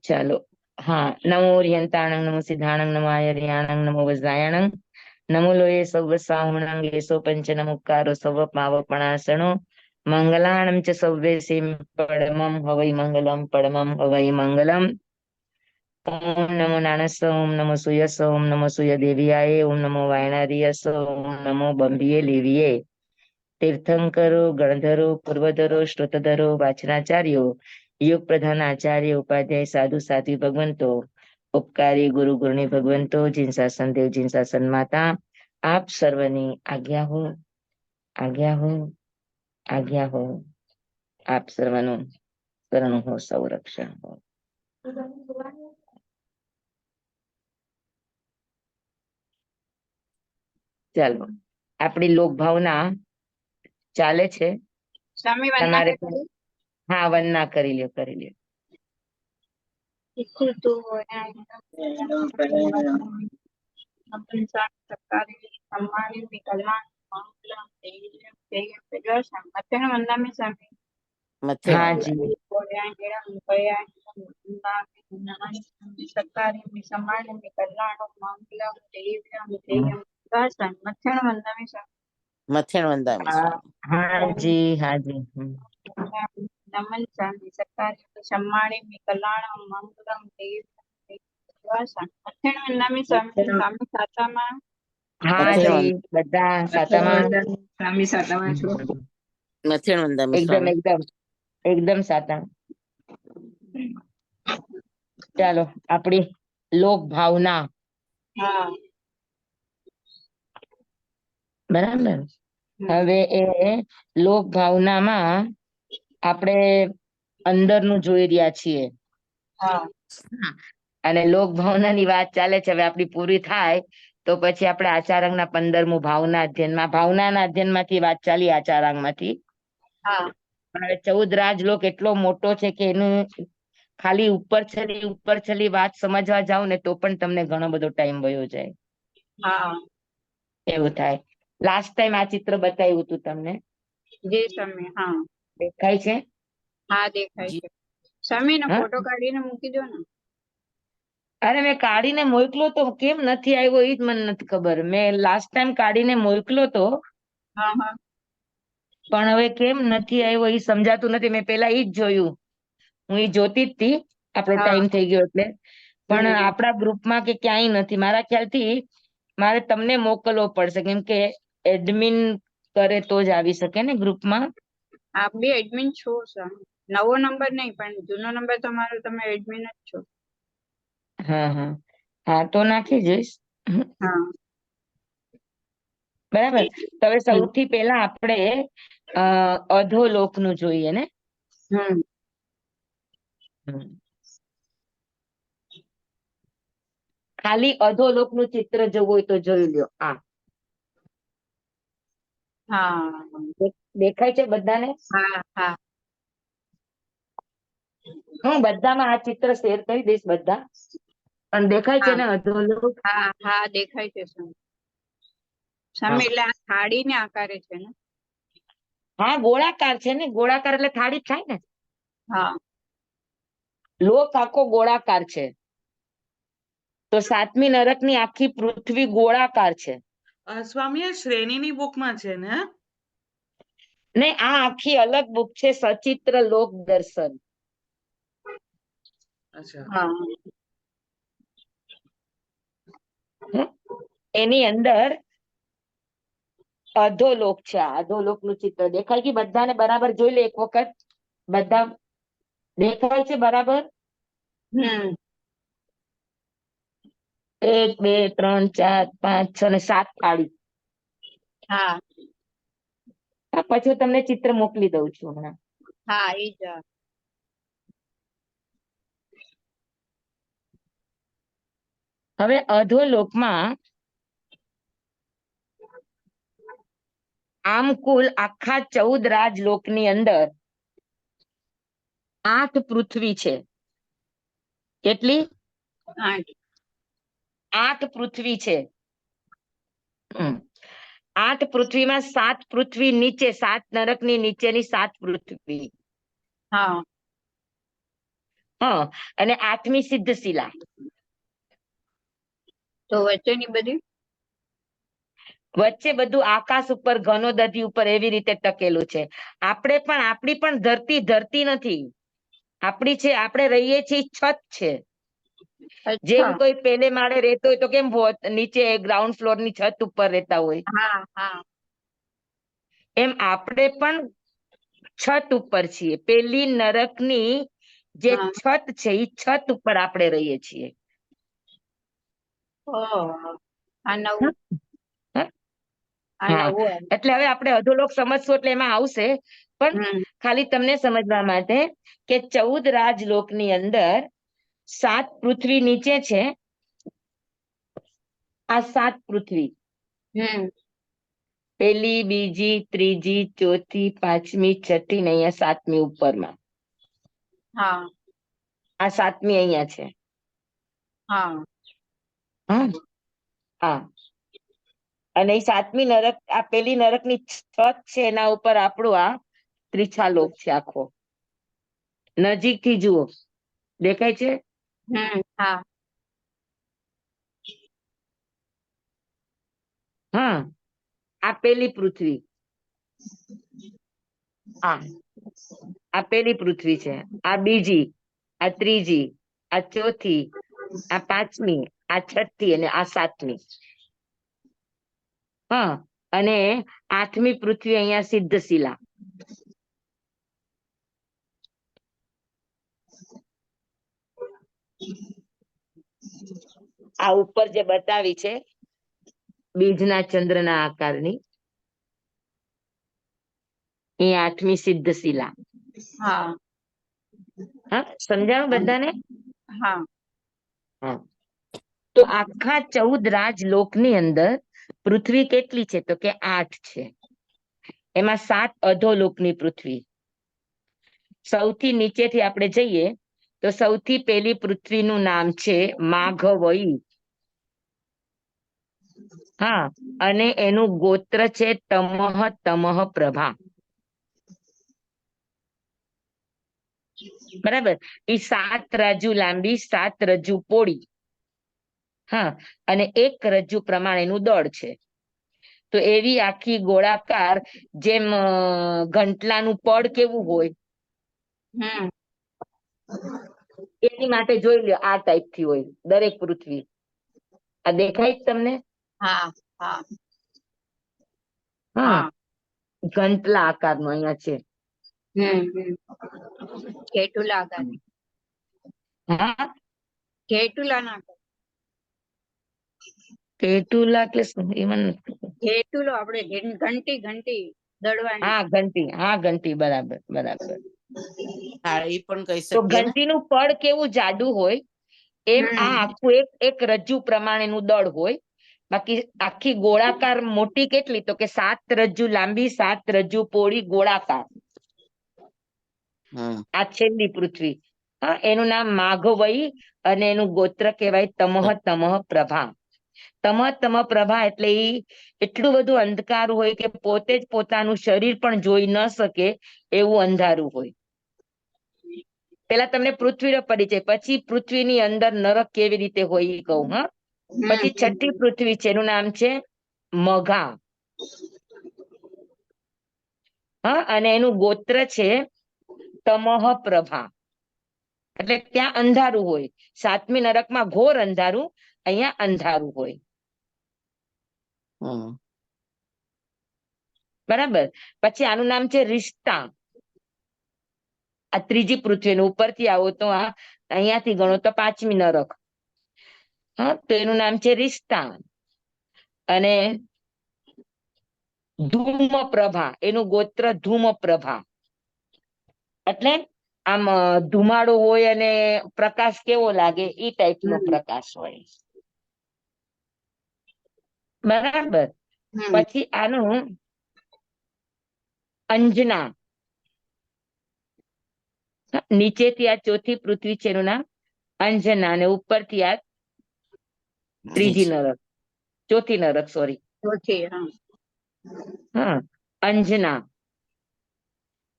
ચાલો હા, નમો રિયંતાણંગ નમો સિદ્ધાણંગ નમો આયર્યાણંગ નમો વજ્રાયણંગ નમો લોયે સૌ સાહુણંગ યેસો પંચન મુક્કારો સૌ પાવપણાસણો મંગલાણં ચ સૌવેસીમ પડમં હવૈ મંગલમ પડમં હવૈ મંગલમ. ઓમ નમો નાનસ ઓમ નમો સુયસ ઓમ નમો સુય દેવિયાય ઓમ નમો વાયણારિયસ ઓમ નમો બંબીએ લેવીએ. તીર્થંકરો ગણધરો પૂર્વધરો શ્રોતધરો વાચનાચાર્યો યુગ પ્રધાન આચાર્ય ઉપાધ્યાય સાધુ સાધ્વી ભગવંતો ઉપકારી ગુરુ ગુરુની ભગવંતો જીન શાસન દેવ જીન શાસન માતા આપ સર્વની આજ્ઞા હો આજ્ઞા હો આજ્ઞા હો. આપ સર્વનું શરણ હો સંરક્ષણ હો. ચાલો આપણી લોકભાવના ચાલે છે. તમારે હા, વંદના કરી લ્યો કરી લ્યો. हाँ जी મથેણ વંદામી સ્વામી. हाँ जी हाँ जी નમન સ્વામી સત્કારી સમ્માણી કલ્યાણ મંગલમ દેવી સ્વામી સાતામાં. हाँ जी બધા સાતામાં સ્વામી સાતામાં છો. મથેણ વંદામી એકદમ સ્વામી. એકદમ એકદમ સાતા. ચાલો આપણી લોક ભાવના હા બરાબર. હવે એ લોક ભાવનામાં આપણે અંદરનું જોઈ રહ્યા છીએ. હા અને લોક ભાવનાની વાત ચાલે છે. હવે આપણી પૂરી થાય તો પછી આપણે આચારાંગના 15મું ભાવના અધ્યયનમાં ભાવનાના અધ્યયનમાંથી વાત ચાલી આચારાંગમાંથી. હા હવે 14 રાજલોક એટલો મોટો છે કે એનું ખાલી ઉપર છલી વાત સમજવા જાવ ને તો પણ તમને ઘણો બધો ટાઈમ વયો જાય. હા એવું થાય. લાસ્ટ ટાઈમ આ ચિત્ર બતાવ્યું હતું તમને. જી સ્વામી. હા દેખાય છે? હા દેખાય છે સ્વામી. નો હા ફોટો કાઢીને મૂકી દો ને. અરે મેં કાઢીને મોકલો તો કેમ નથી આવ્યો એ જ મને નથી ખબર. મેં લાસ્ટ ટાઈમ કાઢીને મોકલો તો હા હા પણ હવે કેમ નથી આવ્યો એ સમજાતું નથી. મેં પેલા ઈ જ જોયું. હું ઈ જોતી જ હતી આપણો હા ટાઈમ થઈ ગયો એટલે. પણ આપણા ગ્રુપમાં કે ક્યાંય નથી. મારા ખ્યાલથી મારે તમને મોકલવો પડશે કેમ કે એડમિન કરે તો જ આવી શકે ને ગ્રુપમાં. આપ બી એડમિન છો સ્વામી. નવો નંબર નહીં પણ જૂનો નંબર તમારો, તમે એડમિન જ છો. હા હા હા તો નાખી જઈશ. હા બરાબર. તો હવે સૌથી પહેલા આપણે અધોલોકનું જોઈએ ને. હમ ખાલી અધોલોકનું ચિત્ર જોવું હોય તો જોઈ લ્યો. હા દેખાય છે બધાને? હા હા હું બધામાં આ ચિત્ર શેર કરી દઈશ બધા. પણ દેખાય છે હા ને અધોલોક? હા હા દેખાય છે સ્વામી. હા સ્વામી એટલે આ થાળીને આકારે છે ને? હા ગોળાકાર છે ને. ગોળાકાર એટલે થાળી જ થાય ને. હા લોક આખો ગોળાકાર છે. તો 7મી નરકની આખી પૃથ્વી ગોળાકાર છે. સ્વામી આ શ્રેણીની બુકમાં છે ને? ને આ આખી અલગ બુક છે સચિત્ર લોક દર્શન. અચ્છા. હા એની અંદર અધોલોક છે. અધોલોક નું ચિત્ર દેખાય કે બધાને બરાબર જોઈ લે એક વખત. બધા દેખાય છે બરાબર? હમ 1 2 3 4 5 6 ને 7 થાળી. હા પછી હું તમને ચિત્ર મોકલી દઉં છું હમણાં. હા એ જ. હવે અધોલોકમાં આમ કુલ આખા 14 રાજલોકની અંદર 8 પૃથ્વી છે. કેટલી? 8 પૃથ્વી છે. 8 પૃથ્વીમાં 7 પૃથ્વી નીચે, 7 નરકની નીચેની 7 પૃથ્વી. હા હા, અને 8મી સિદ્ધશિલા. તો વચ્ચેની બધી વચ્ચે બધું આકાશ ઉપર ઘનોદધી ઉપર એવી રીતે ટકેલું છે. આપણી પણ ધરતી નથી. આપણી છે, આપણે રહીએ છીએ છત છે. જેમ અચ્છા કોઈ પેલે માળે રહેતો હોય તો કેમ નીચે ગ્રાઉન્ડ ફ્લોર ની છત ઉપર રહેતા હોય, હા હા એમ આપણે પણ છત ઉપર છીએ. પેલી નરકની જે હા છત છે એ છત ઉપર આપણે રહીએ છીએ. ઓહ આ હ? નવું હ? આ હા, નવું આવ્યું. એટલે હવે આપણે અધોલોક સમજશું એટલે એમાં આવશે, પણ હમ ખાલી તમને સમજવા માટે કે 14 રાજલોકની અંદર 7 પૃથ્વી નીચે છે. આ 7 પૃથ્વી, હમ પેલી, બીજી, ત્રીજી, ચોથી, 5મી, 6ઠી ને અહીંયા 7મી ઉપરમાં. હા આ 7મી અહીંયા છે. હા હા હા, અને એ 7મી નરક, આ પેલી નરકની છત છે એના ઉપર આપણું આ ત્રિછાલોક છે આખો. નજીકથી જુઓ, દેખાય છે? હા હા, આ પેલી પૃથ્વી. આ પેલી પૃથ્વી છે. આ બીજી, આ ત્રીજી, આ ચોથી, આ 5મી, આ 6ઠી અને આ 7મી. હા, અને 8મી પૃથ્વી અહીંયા સિદ્ધશિલા. આ ઉપર જે બતાવી છે બીજના ચંદ્રના આકારની, એ 8મી સિદ્ધશિલા. હા હા, સમજાણું બધાને? હા હા, તો આખા 14 રાજલોકની અંદર પૃથ્વી કેટલી છે? તો કે 8 છે. એમાં 7 અધોલોકની પૃથ્વી. સૌથી નીચેથી આપણે જઈએ તો સૌથી પહેલી પૃથ્વીનું નામ છે માઘવઈ. હા, અને એનું ગોત્ર છે તમઃ પ્રભા. બરાબર, એ 7 રાજુ લાંબી, 7 રજ્જુ પોળી. હા, અને 1 રજ્જુ પ્રમાણેનું દળ છે. તો એવી આખી ગોળાકાર, જેમ ગંટલાનું પડ કેવું હોય હમ એની માટે જોઈ લો, આ ટાઈપ થી હોય દરેક પૃથ્વી. આ દેખાય જ તમને? હા હા હા, હા ઘંટલા આકારનું અહીંયા છે. કેટુલા આકારની. હા, ઘેટુલા ના પેટુલા એટલે શું એ મને નથી ખબર. ઘેટુલો આપણે ઘંટી ઘંટી દળવાની. હા, ઘંટી. હા, ઘંટી, બરાબર બરાબર. હા એ પણ કહી તો શકીએ ને. ઘંટીનું પડ કેવું જાડું હોય, એમ આ હમ આખું એક રજ્જુ પ્રમાણેનું દળ હોય. બાકી આખી ગોળાકાર મોટી કેટલી? તો કે 7 રજ્જુ લાંબી, 7 રજ્જુ પોળી, ગોળાકાર. હમ આ છેલ્લી પૃથ્વી. હા, એનું નામ માઘવઈ અને એનું ગોત્ર કહેવાય તમઃ પ્રભા. તમઃ પ્રભા એટલે ઈ એટલું બધું અંધકાર હોય કે પોતે જ પોતાનું શરીર પણ જોઈ ન શકે એવું અંધારું હોય. પેલા તમને પૃથ્વીનો પરિચય, પછી પૃથ્વીની અંદર નરક કેવી રીતે હોય એ કહું. હા, પછી 6ઠી પૃથ્વી છે, એનું નામ છે મઘા. હા, અને એનું ગોત્ર છે તમઃ પ્રભા. એટલે ત્યાં અંધારું હોય. 7મી નરકમાં ઘોર અંધારું, અહીંયા અંધારું હોય. હમ બરાબર, પછી આનું નામ છે રિશ્તા. આ ત્રીજી પૃથ્વી, ઉપરથી આવો તો આ અહીંયાથી ગણો તો 5મી નરક. હા, તો એનું નામ છે રિશ્તા. અને ધૂમપ્રભા, એનું ગોત્ર ધૂમપ્રભા. એટલે આમ ધુમાડો હોય અને પ્રકાશ કેવો લાગે ઈ ટાઈપ નો પ્રકાશ હોય. બરાબર, પછી આનું અંજના. નીચેથી આ ચોથી પૃથ્વી છે, એનું નામ અંજના, અને ઉપરથી આ ત્રીજી નરક, ચોથી નરક, સોરી. હા, અંજના.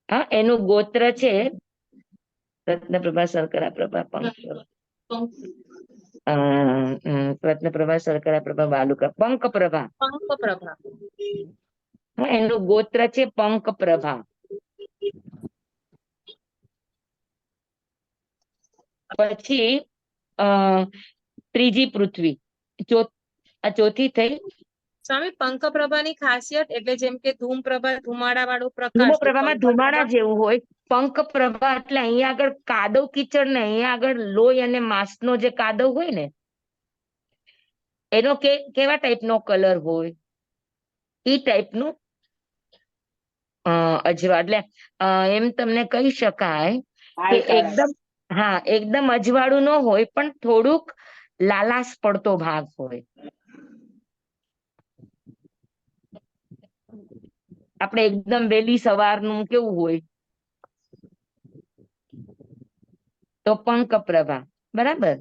હા, એનું ગોત્ર છે રત્નપ્રભા શર્કરા પ્રભા પંકપ્રભા રત્નપ્રભા શર્કરા પ્રભા વાલુકા પંકપ્રભા. પંકપ્રભા. હા, એનું ગોત્ર છે પંકપ્રભા. પછી ત્રીજી પૃથ્વી, આ ચોથી થઈ. સ્વામી પંકપ્રભાની ખાસિયત એટલે જેમ કે ધૂમપ્રભા ધુમાડા વાળું પ્રકાશ, ધૂમપ્રભામાં ધુમાડા જેવું હોય. પંકપ્રભા એટલે અહીંયા આગળ કાદવ કીચડ ને અહીંયા આગળ લોહી અને માંસનો જે કાદવ હોય ને એનો કેવા ટાઈપનો કલર હોય એ ટાઈપનું અજવા. એટલે એમ તમને કહી શકાય કે એકદમ, હા, એકદમ અજવાળું ન હોય પણ થોડુંક લાલાશ પડતો ભાગ હોય. આપણે એકદમ વહેલી સવારનું કેવું હોય તો પંકપ્રભા, બરાબર.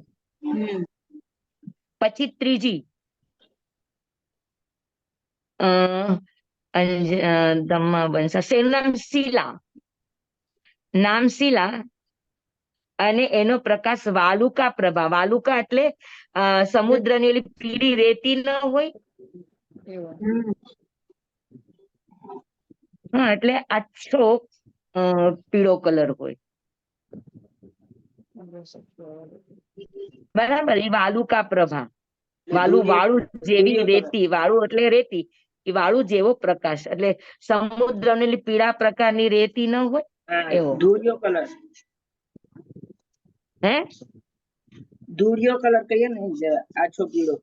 પછી ત્રીજી ધમ્મા બંસા, શેનું નામ શીલા, નામ શીલા અને એનો પ્રકાશ વાલુકા પ્રભા. વાલુકા એટલે સમુદ્રની ઓલી પીળી રેતી ન હોય, હા, એટલે આછો પીળો કલર હોય, બરાબર. એ વાલુકા પ્રભા. વાળું જેવી રેતી, વાળું એટલે રેતી, એ વાળું જેવો પ્રકાશ એટલે સમુદ્રની પીળા પ્રકારની રેતી ન હોય એવો. ધૂળિયો કલર, હે ધૂળિયો કલર કહીએ ને, આછો પીળો.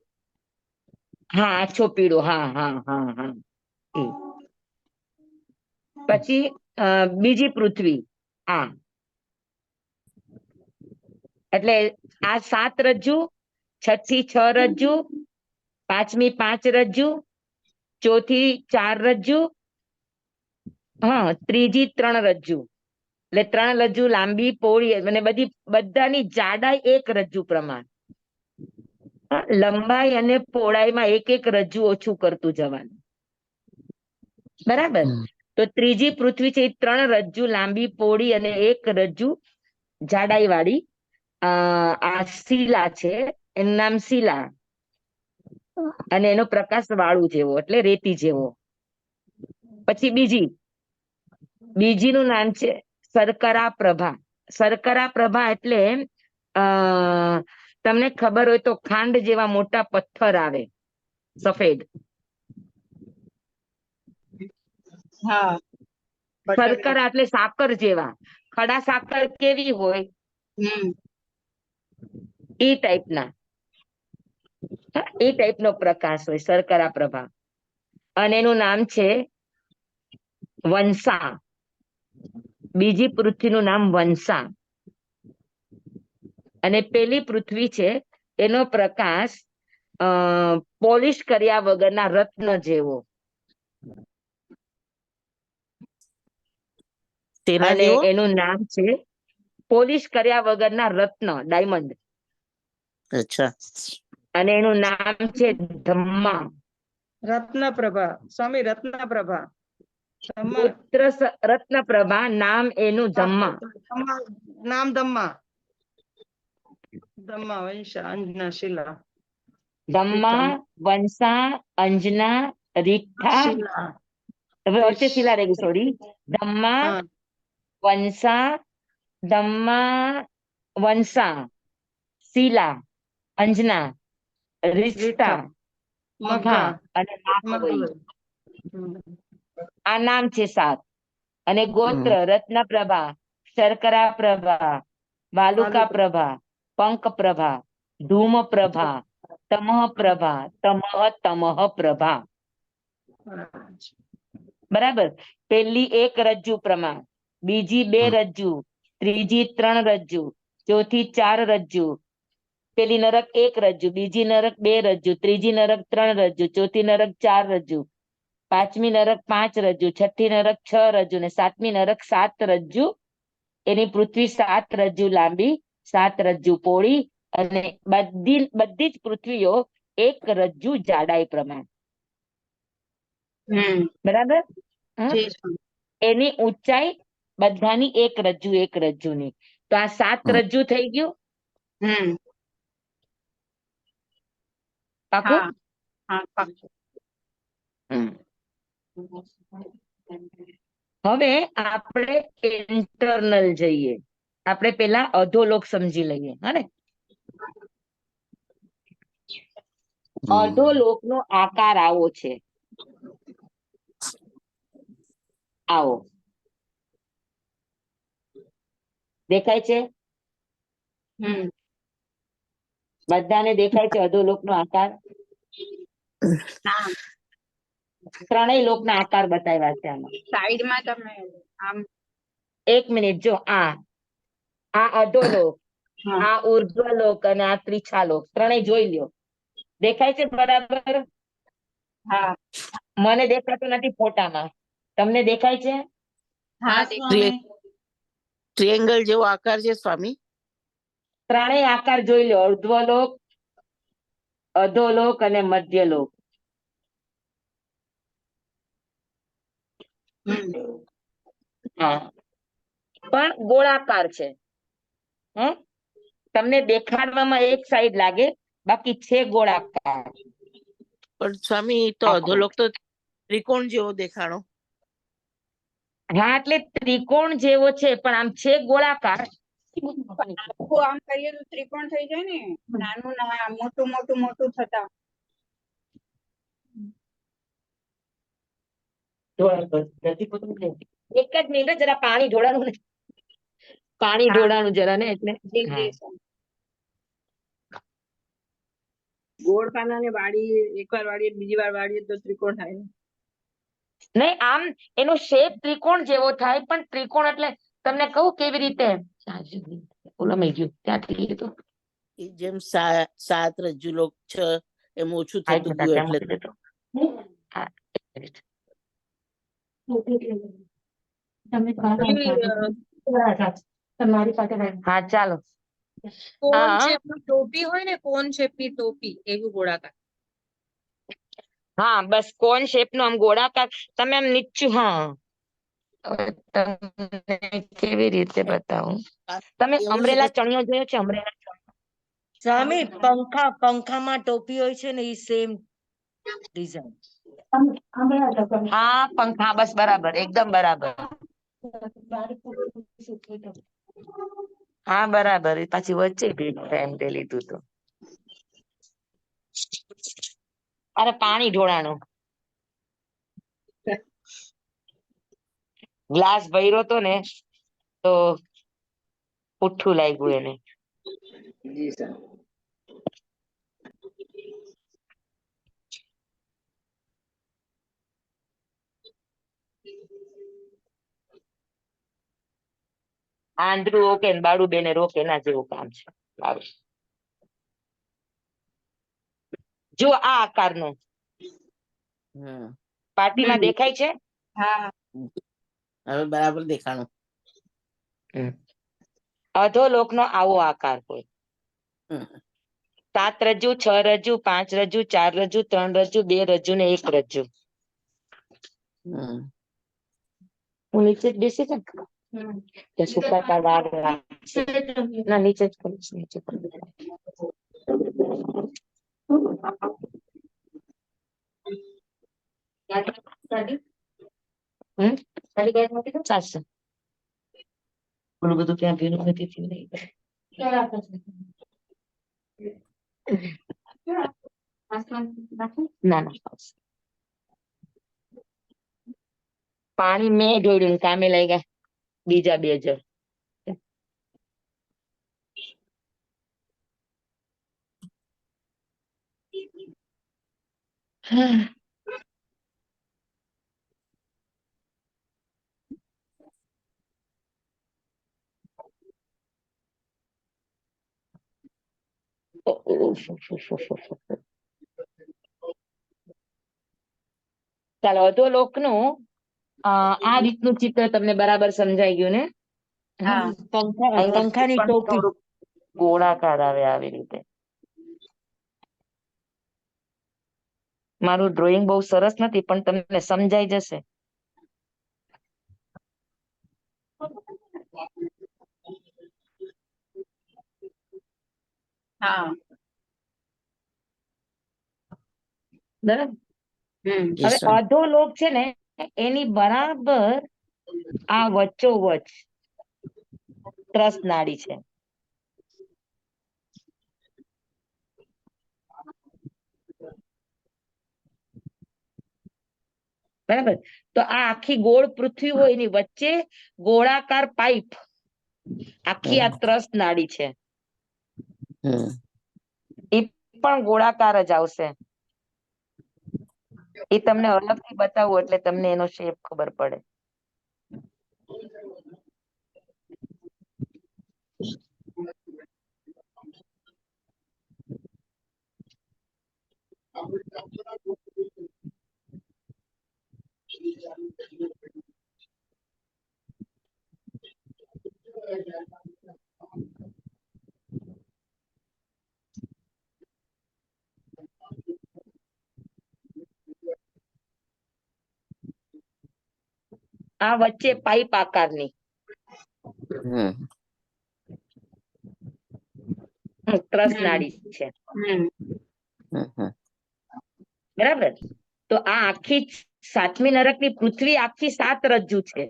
હા, આછો પીળો, હા હા હા હા. એ પછી બીજી પૃથ્વી, આ એટલે આ 7 રજ્જુ, છઠ્ઠી 6 રજ્જુ, પાંચમી 5 રજ્જુ, ચોથી 4 રજ્જુ, હા, ત્રીજી 3 રજ્જુ. એટલે 3 રજ્જુ લાંબી પહોળી અને બધાની જાડાઈ 1 રજ્જુ પ્રમાણ. લંબાઈ અને પહોળાઈમાં 1 રજ્જુ ઓછું કરતું જવાનું, બરાબર. તો ત્રીજી પૃથ્વી છે એ 3 રજ્જુ લાંબી પહોળી અને 1 રજ્જુ જાડાઈ વાળી આ શીલા છે, એનું નામ શીલા અને એનો પ્રકાશ વાળું જેવો એટલે રેતી જેવો. પછી બીજીનું નામ છે શર્કરા પ્રભા. શર્કરા પ્રભા એટલે તમને ખબર હોય તો ખાંડ જેવા મોટા પથ્થર આવે સફેદ, હા, શર્કરા એટલે સાકર જેવા. ખડા સાકર કેવી હોય એ ટાઈપના, એ ટાઈપનો પ્રકાશ હોય શર્કરા પ્રભા. અને એનું નામ છે વંસા. બીજી પૃથ્વીનું નામ વંસા. અને પેલી પૃથ્વી છે એનો પ્રકાશ પોલિશ કર્યા વગરના રત્ન જેવો. અને એનું નામ છે પોલિશ કર્યા વગરના રત્ન, ડાયમંડ. અચ્છા. અને એનું નામ છે ધમ્મા. રત્નપ્રભા, સ્વામી રત્નપ્રભા. પુત્ર રત્નપ્રભા, નામ એનું ધમ્મા. નામ ધમ્મા. ધમ્મા વંશા અંજના શિલા. ધમ્મા, વંસા, અંજના, રીઠા, શિલા. વચ્ચે શિલા રહી ગઈ, સોરી. ધમ્મા, વંસા, ધમ્મા, વંસા, શીલા, અંજના, રીઠા, મઘા અને માખવઈ. આ નામ છે 7. અને ગોત્ર રત્નપ્રભા, શર્કરા પ્રભા, વાલુકા પ્રભા, પંક પ્રભા, ધૂમ પ્રભા, તમઃ પ્રભા, તમઃ પ્રભા. બરાબર. પેલી 1 રજ્જુ પ્રમાણ, બીજી 2 રજ્જુ, ત્રીજી 3 રજ્જુ, ચોથી 4 રજ્જુ, પેલી નરક 1 રજ્જુ, બીજી નરક 2 રજ્જુ, ત્રીજી નરક 3 રજ્જુ, ચોથી નરક 4 રજ્જુ, પાંચમી નરક 5 રજ્જુ, છઠ્ઠી નરક 6 રજ્જુ ને સાતમી નરક 7 રજ્જુ. એની પૃથ્વી 7 રજ્જુ લાંબી, 7 રજ્જુ પહોળી અને બધી જ પૃથ્વીઓ 1 રજ્જુ જાડાઈ પ્રમાણ. બરાબર. એની ઊંચાઈ બધાની 1 રજ્જુની. તો આ 7 રજ્જુ થઈ ગયું. હમ પાકું? હા હા પાક્કું. હમ. હવે આપણે ઇન્ટરનલ જઈએ. આપણે પેલા અધોલોક સમજી લઈએ. હને અધોલોક નો આકાર આવો છે. આવો દેખાય છે? હમ બધાને દેખાય છે અધોલોક નો આકાર? હા ત્રણેય લોક ના આકાર બતાવ્યા છે આમાં. સાઈડમાં તમે આમ 1 મિનિટ, જો આ અધોલોક, હા આ ઉર્ધ્વલોક અને આ ત્રિછાલોક ત્રણેય જોઈ લ્યો. દેખાય છે બરાબર? હા મને દેખાતું નથી ફોટામાં, તમને દેખાય છે? હા સ્વામી. ટ્રિએંગલ જેવો આકાર છે સ્વામી. ત્રણેય આકાર જોઈ લો, ઉર્ધ્વલોક, અધોલોક અને મધ્યલોક. હમ હા, પણ ગોળાકાર છે. હમ, તમને દેખાડવામાં એક સાઈડ લાગે, બાકી છે ગોળાકાર પણ સ્વામી તો આખો. અધોલોક તો ત્રિકોણ જેવો દેખાણો. હા, એટલે ત્રિકોણ જેવો છે પણ આમ છે ગોળાકાર. આખું આમ કરીએ તો ત્રિકોણ થઈ જાય ને, નાનું ના મોટું મોટું મોટું થતા. એક જ મિનિટ, જરા પાણી ઢોળાનું ને, પાણી હા ઢોળાનું જરા ને એટલે. જી હા. જી સર. ગોળ પાનાને વાળીએ, એકવાર વાળીએ, બીજી વાર વાળીએ તો ત્રિકોણ થાય ને. નહીં, આમ એનો શેપ ત્રિકોણ જેવો થાય, પણ ત્રિકોણ એટલે તમને કહું કેવી રીતે. ઓલા મેં ગયું ત્યાંથી લીધું. એ જેમ સાત રજ્જુ લોક છે એમ ઓછું આ એક થતું મિનિટ, ગયું ત્યાં એટલે મૂકી દેતો. હા, એક મિનિટ. હા, ચાલો. કોન હા શેપની ટોપી હોય ને, કોન શેપની ટોપી એવું ગોળાકાર. હા, બસ કોન શેપ નો આમ ગોળાકાર. તમે આમ નીચું, હા. હવે તમને કેવી રીતે બતાવું? તમે એવું છે કે અમરેલા ચણિયો જોયો છે? અમરેલા સ્વામી પંખામાં ટોપી હોય છે ને, એ સેમ ડિઝાઇન. હા, પંખા, બસ બરાબર, એકદમ બરાબર. હા, બરાબર. એ પાછી વચ્ચે ભી એમ તે લીધું તો. અરે પાણી ઢોળાનું. ગ્લાસ ભર્યો તો ને, તો પુઠ્ઠું લાગ્યું એને. જી સર. આંધ્રું ઓકે ને બાળું બેને રોકે, એના જેવું કામ છે. સારું. જો આ આકારનો હમ પાર્ટીમાં દેખાય છે? હા હવે બરાબર દેખાણું. અધોલોકનો આવો આકાર હોય. હમ 7 રજ્જુ, 6 રજ્જુ, 5 રજ્જુ, 4 રજ્જુ, 3 રજ્જુ, 2 રજ્જુ ને 1 રજ્જુ. હમ હું નીચે જ બેસી જાઉં કે સુકાતા વાર લાગશે? ના, નીચે જ કરીશ, નીચે કરીશ. ચાલશે. ઓલું બધું ક્યાં ભેરું નથી થયું નહીં. ના ના, પાણી મેં ઢોળ્યું, કામે લાગ્યા બીજા 2 જણ. ચાલો, અધોલોકનું આ રીતનું ચિત્ર તમને બરાબર સમજાઈ ગયું ને? હા પંખાની પણ ટોપી. થોડુંક ગોળાકાર આવે આવી રીતે. મારું ડ્રોઈંગ બહુ સરસ નથી, પણ તમને સમજાઈ જશે. હા બરાબર. હમ હવે સ્વામી. અધોલોક છે ને એની બરાબર આ વચ્ચોવચ ત્રસ નાડી છે. બરાબર. તો આ આખી ગોળ પૃથ્વી હોય એની વચ્ચે ગોળાકાર પાઇપ આખી આ ત્રસ નાડી છે. હમ એ પણ ગોળાકાર જ આવશે. એ તમને અલગથી બતાવું એટલે તમને એનો શેપ ખબર પડે. આ વચ્ચે પાઇપ આકારની હમ ત્રસ નાડી છે. હમ હમ બરાબર. તો આ આખી સાતમી નરકની પૃથ્વી આખી 7 રજ્જુ છે,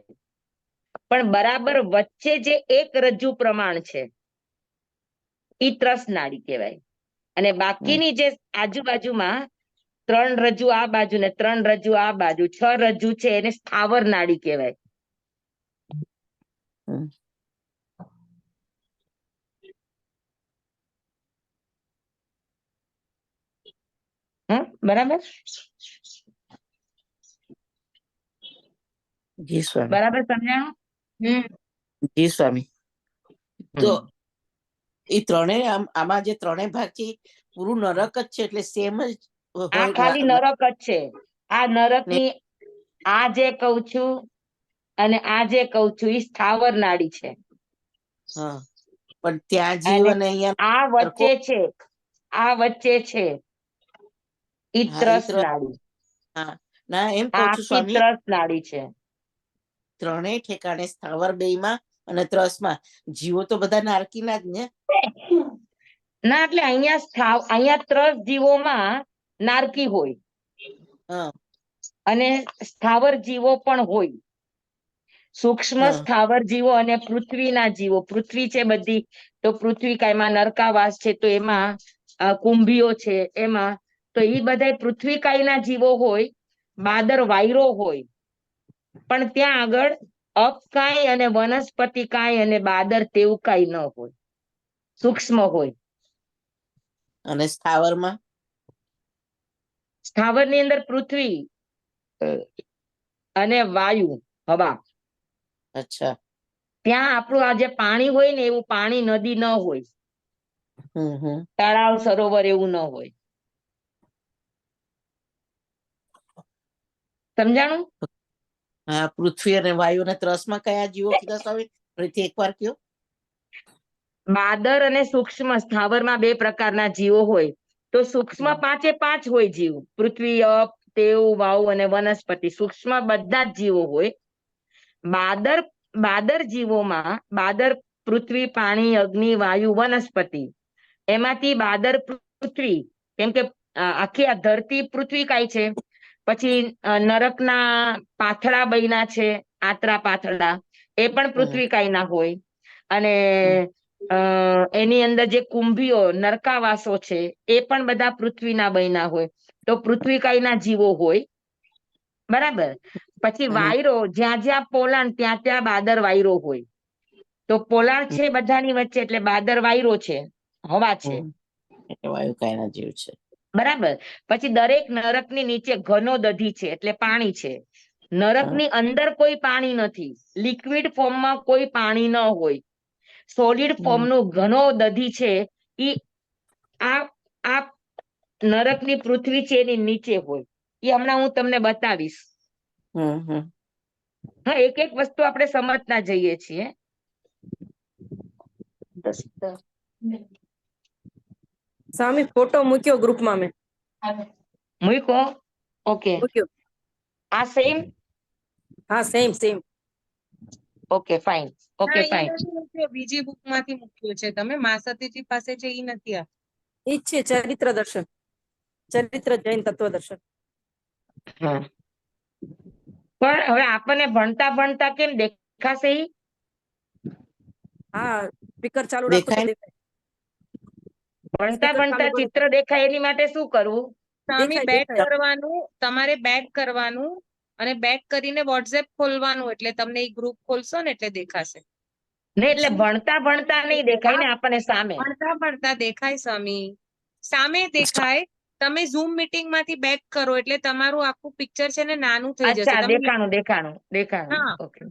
પણ બરાબર વચ્ચે જે એક રજ્જુ પ્રમાણ છે ઈ ત્રસ નાડી કહેવાય. અને બાકીની જે આજુબાજુમાં 3 રજ્જુ આ બાજુ ને 3 રજ્જુ આ બાજુ 6 રજ્જુ છે એને સ્થાવર નાડી કહેવાય. હમ બરાબર. જી સ્વામી. બરાબર સમજાણું? હમ જી સ્વામી. તો હમ. એ ત્રણેય આમાં જે ત્રણેય ભાગ છે એ પૂરું નરક જ છે, એટલે સેમ જ આ હોય ખાલી નરક જ છે. આ નરકની આ જે કઉ છું અને આ જે કઉ છું ઈ સ્થાવર નાડી છે. હા, પણ ત્યાં જીવ અને અને અહીંયા આ સરખો. વચ્ચે છે, આ વચ્ચે છે ઈ હા, ત્રસ નાડી. હા, ના એમ આ કઉ છું આખી સ્વામી, ત્રસ નાડી છે. ત્રણેય ઠેકાણે સ્થાવર બેયમાં અને ત્રસમાં જીવો તો બધા નારકીના જ ને. ના એટલે અહીંયા ત્રસ જીવોમાં નારકી હોય હા અને સ્થાવર જીવો પણ હોય. સૂક્ષ્મ હા સ્થાવર જીવો અને પૃથ્વીના જીવો. પૃથ્વી છે બધી, તો પૃથ્વી કાયમાં નરકાવાસ છે, તો એમાં કુંભીઓ છે, એમાં તો એ બધા પૃથ્વીકાયના જીવો હોય. બાદર વાયરો હોય, પણ ત્યાં આગળ અપકાય અને વનસ્પતિ કાય અને બાદર તેવું કાંઈ ન હોય, સૂક્ષ્મ હોય. અને સ્થાવરમાં સ્થાવરની અંદર પૃથ્વી અને વાયુ હવા. અચ્છા. ત્યાં આપણું આ જે પાણી હોય ને એવું પાણી નદી ન હોય, હમ તળાવ સરોવર એવું ન હોય. સમજાણું? હા, પૃથ્વી અને વાયુ અને ત્રસમાં કયા જીવો કીધા સ્વામી? ફરીથી એકવાર કયો. બાદર અને સૂક્ષ્મ સ્થાવરમાં 2 પ્રકારના જીવો હોય. તો સૂક્ષ્મ 5 હોય જીવ. પૃથ્વી, અપ, તેવ, વાયુ અને વનસ્પતિ. સૂક્ષ્મ બધા જ જીવો હોય. બાદર જીવોમાં બાદર પૃથ્વી, પાણી, અગ્નિ, વાયુ, વનસ્પતિ. એમાંથી બાદર પૃથ્વી, કેમ કે આખી આ ધરતી પૃથ્વી કાય છે. પછી નરકના પાથડા બન્યા છે, આતરા પાથરડા, એ પણ પૃથ્વી કાયના હોય. અને એની અંદર જે કુંભીઓ નરકાવાસો છે એ પણ બધા પૃથ્વીના બન્યા હોય. તો પૃથ્વી કાયના જીવો હોય. બરાબર. પછી વાયરો, જ્યાં જ્યાં પોલાણ ત્યાં ત્યાં બાદર વાયરો હોય. તો પોલાણ છે બધાની વચ્ચે, એટલે બાદર વાયરો છે, હવા છે. એટલે વાયુ કાયના જીવ છે. બરાબર. પછી દરેક નરકની નીચે ઘનો દધી છે, એટલે પાણી છે. નરકની અંદર કોઈ પાણી નથી. લિક્વિડ ફોર્મમાં કોઈ પાણી ન હોય. સોલિડ ફોર્મનું ઘનો દધી છે, ઈ આ નરકની પૃથ્વી છે એની નીચે હોય. એ હમણાં હું તમને બતાવીશ. હા, એક એક વસ્તુ આપણે સમજતા જઈએ છીએ. સ્વામી ફોટો મૂક્યો ગ્રુપમાં મેં. મૂક્યો? ઓકે. મૂક્યો. આ સેમ? હા, same same. Okay fine. Okay ના, ઈ ફાઇન. નથી મૂક્યો, બીજી બુક માંથી મૂક્યો છે તમે. મા સતીજી પાસે છે ઈ નથી આ. ઈ જ છે ચરિત્ર દર્શન, ચરિત્ર જૈન તત્વ દર્શન. હા પણ હવે આપણને ભણતા ભણતા કેમ દેખાશે ઈ? હા સ્પીકર ચાલુ રાખો તો દેખાય ને? દેખાય. ભણતા Speaker ભણતા ચાલુ કરો. ચિત્ર દેખાય એની માટે શું કરવું? સ્વામી દેખાય, બેક દેખાય. કરવાનું, તમારે બેક કરવાનું અને બેક કરીને વોટ્સએપ ખોલવાનું, એટલે તમને એ ગ્રુપ ખોલશો ને એટલે દેખાશે. ને એટલે ભણતા ભણતા નહીં દેખાય ને આપણને સામે. ભણતા ભણતા દેખાય સ્વામી, સામે દેખાય. તમે ઝૂમ મીટિંગ માંથી બેક કરો એટલે તમારું આખું પિક્ચર છે ને નાનું થઈ જશે. અચ્છા તમે દેખાણું દેખાણું દેખાણું હા. ઓકે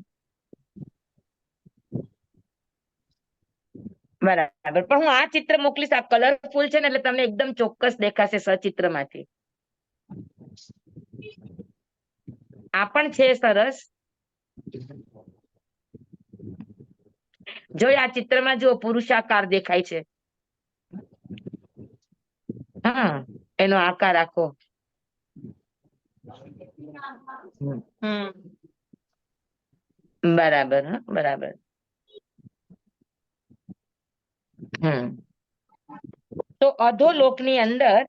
બરાબર. પણ હું આ ચિત્ર મોકલીશ, આ કલરફુલ છે ને એટલે તમને એકદમ ચોક્કસ દેખાશે સચિત્ર માંથી. આ પણ છે સરસ. જો આ ચિત્રમાં જો પુરુષાકાર દેખાય છે. હા એનો આકાર આખો. બરાબર. હા બરાબર. તો અધોલોકની અંદર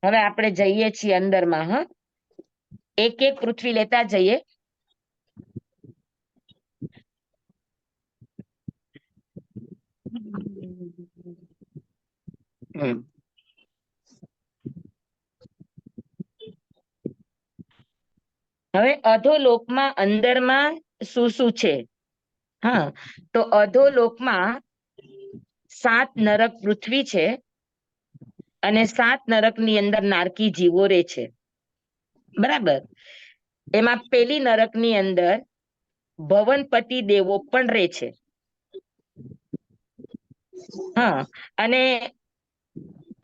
હવે આપણે જઈએ છીએ અંદરમાં. હા એક એક પૃથ્વી લેતા જઈએ. હવે અધોલોકમાં અંદરમાં શું શું છે? હા તો અધોલોકમાં 7 નરક પૃથ્વી છે અને 7 નરકની અંદર નારકી જીવો રહે છે. બરાબર. એમાં પેલી નરકની અંદર ભવનપતિ દેવો પણ રહે છે. હા અને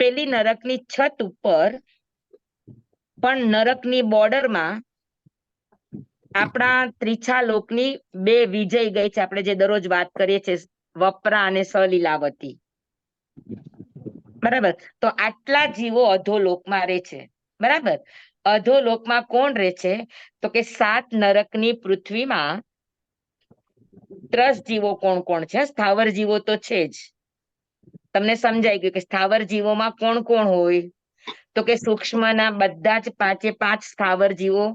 પેલી નરકની છત ઉપર પણ નરકની બોર્ડરમાં આપણા ત્રિછા લોકની 2 વિજય ગઈ છે. આપણે જે દરરોજ વાત કરીએ છીએ, વપરા અને સલીલાવતી. બરાબર. તો આટલા જીવો અધોલોકમાં રહે છે. બરાબર. અધોલોકમાં કોણ રહે છે? તો કે 7 નરકની પૃથ્વીમાં ત્રસ જીવો કોણ કોણ છે? સ્થાવર જીવો તો છે જ. તમને સમજાઈ ગયું કે સ્થાવર જીવોમાં કોણ કોણ હોય? તો કે સૂક્ષ્મના બધા જ 5 સ્થાવર જીવો.